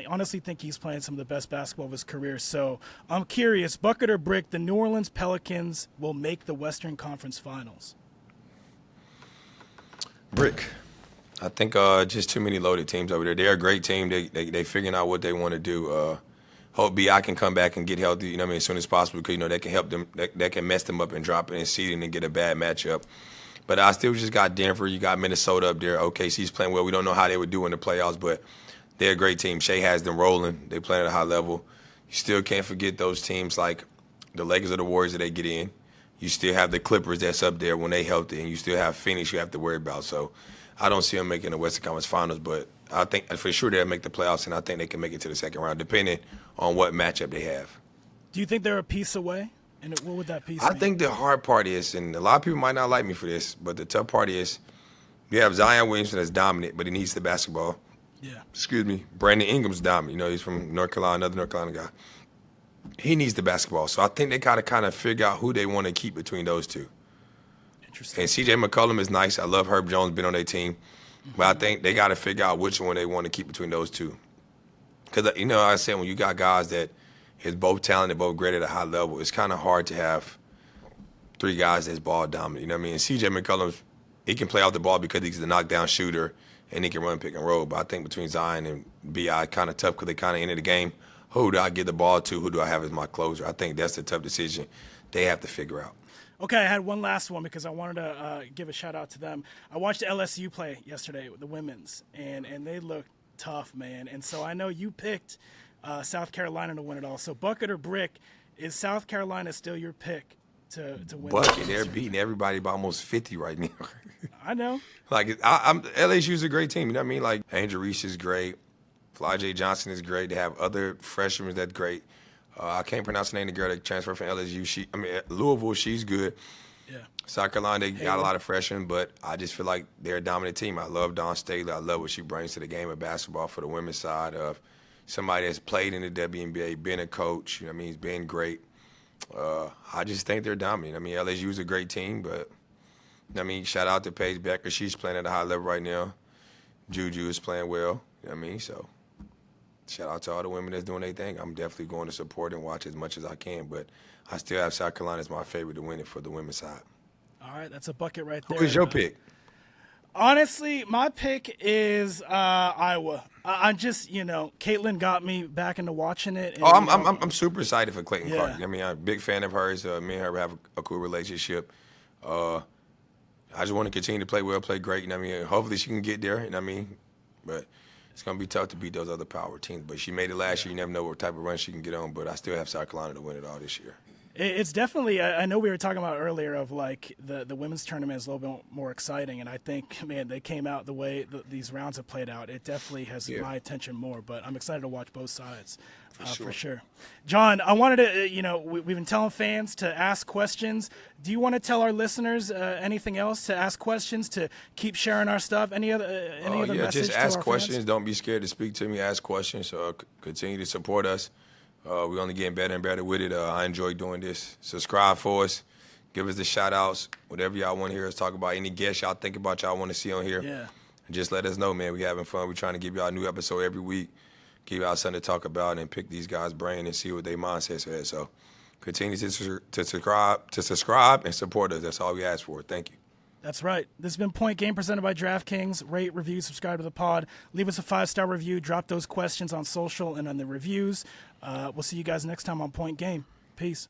Speaker 1: Honestly think he's playing some of the best basketball of his career. So I'm curious, bucket or brick, the New Orleans Pelicans will make the Western Conference Finals.
Speaker 2: Brick. I think just too many loaded teams over there. They're a great team. They figuring out what they want to do. Hope B.I. can come back and get healthy, you know what I mean, as soon as possible, because, you know, they can help them, that can mess them up and drop it in seeding and get a bad matchup. But I still just got Denver. You got Minnesota up there. OKC's playing well. We don't know how they would do in the playoffs, but they're a great team. Shea has them rolling. They playing at a high level. You still can't forget those teams like the Lakers or the Warriors that they get in. You still have the Clippers that's up there when they healthy, and you still have Phoenix you have to worry about. So I don't see them making the Western Conference Finals, but I think for sure they'll make the playoffs, and I think they can make it to the second round, depending on what matchup they have.
Speaker 1: Do you think they're a piece away? And what would that piece
Speaker 2: I
Speaker 1: be?
Speaker 2: think the hard part is, and a lot of people might not like me for this, but the tough part is you have Zion Williamson that's dominant, but he needs the basketball.
Speaker 1: Yeah.
Speaker 2: Excuse me. Brandon Ingram's dominant. You know, he's from North Carolina, another North Carolina guy. He needs the basketball. So I think they got to kind of figure out who they want to keep between those two.
Speaker 1: Interesting.
Speaker 2: And C.J. McCollum is nice. I love Herb Jones being on their team. But I think they got to figure out which one they want to keep between those two. Because, you know, I said when you got guys that is both talented, both great at a high level, it's kind of hard to have three guys that's ball dominant. You know what I mean? And C.J. McCollum, he can play off the ball because he's the knockdown shooter and he can run pick and roll. But I think between Zion and B.I., kind of tough because they kind of enter the game. Who do I give the ball to? Who do I have as my closer? I think that's the tough decision they have to figure out.
Speaker 1: Okay, I had one last one because I wanted to give a shout-out to them. I watched LSU play yesterday with the women's, and they looked tough, man. And so I know you picked South Carolina to win it all. So bucket or brick, is South Carolina still your pick to win?
Speaker 2: Bucket, they're beating everybody by almost 50 right now.
Speaker 1: I know.
Speaker 2: Like, LSU's a great team, you know what I mean? Like, Angel Reese is great. Fly J. Johnson is great. They have other freshmen that's great. I can't pronounce the name of the girl that transferred from LSU. Louisville, she's good.
Speaker 1: Yeah.
Speaker 2: South Carolina, they got a lot of freshmen, but I just feel like they're a dominant team. I love Dawn Staley. I love what she brings to the game of basketball for the women's side of somebody that's played in the WNBA, been a coach, you know what I mean, he's been great. I just think they're dominant. I mean, LSU's a great team, but, you know what I mean, shout out to Paige Becker. She's playing at a high level right now. Juju is playing well, you know what I mean, so. Shout out to all the women that's doing their thing. I'm definitely going to support and watch as much as I can, but I still have South Carolina as my favorite to win it for the women's side.
Speaker 1: All right, that's a bucket right there.
Speaker 2: Who is your pick?
Speaker 1: Honestly, my pick is Iowa. I'm just, Caitlin got me back into watching it. And,
Speaker 2: I'm super excited for Clayton
Speaker 1: Yeah.
Speaker 2: Clark. I mean, I'm a big fan of hers. Me and her have a cool relationship. I just want to continue to play well, play great. You know what I mean? Hopefully she can get there. You know what I mean? But it's going to be tough to beat those other power teams. But she made it last year. You never know what type of run she can get on. But I still have South Carolina to win it all this year.
Speaker 1: It's definitely, I know we were talking about earlier of like the women's tournament is a little bit more exciting. And I think, man, they came out the way these rounds have played out. It definitely has my attention more. But I'm excited to watch both sides for sure. John, I wanted to, we've been telling fans to ask questions. Do you want to tell our listeners anything else, to ask questions, to keep sharing our stuff? Any other message
Speaker 2: just
Speaker 1: to
Speaker 2: ask
Speaker 1: our
Speaker 2: questions.
Speaker 1: fans?
Speaker 2: Don't be scared to speak to me. Ask questions. Continue to support us. We're only getting better and better with it. I enjoy doing this. Subscribe for us. Give us the shout-outs. Whatever y'all want to hear us talk about. Any guests y'all think about y'all want to see on here.
Speaker 1: Yeah.
Speaker 2: And just let us know, man. We having fun. We're trying to give y'all a new episode every week. Give y'all something to talk about and pick these guys' brain and see what their mindsets are. So continue to subscribe and support us. That's all we ask for. Thank you.
Speaker 1: That's right. This has been Point Game presented by DraftKings. Rate, review, subscribe to the pod. Leave us a 5-star review. Drop those questions on social and on the reviews. We'll see you guys next time on Point Game. Peace.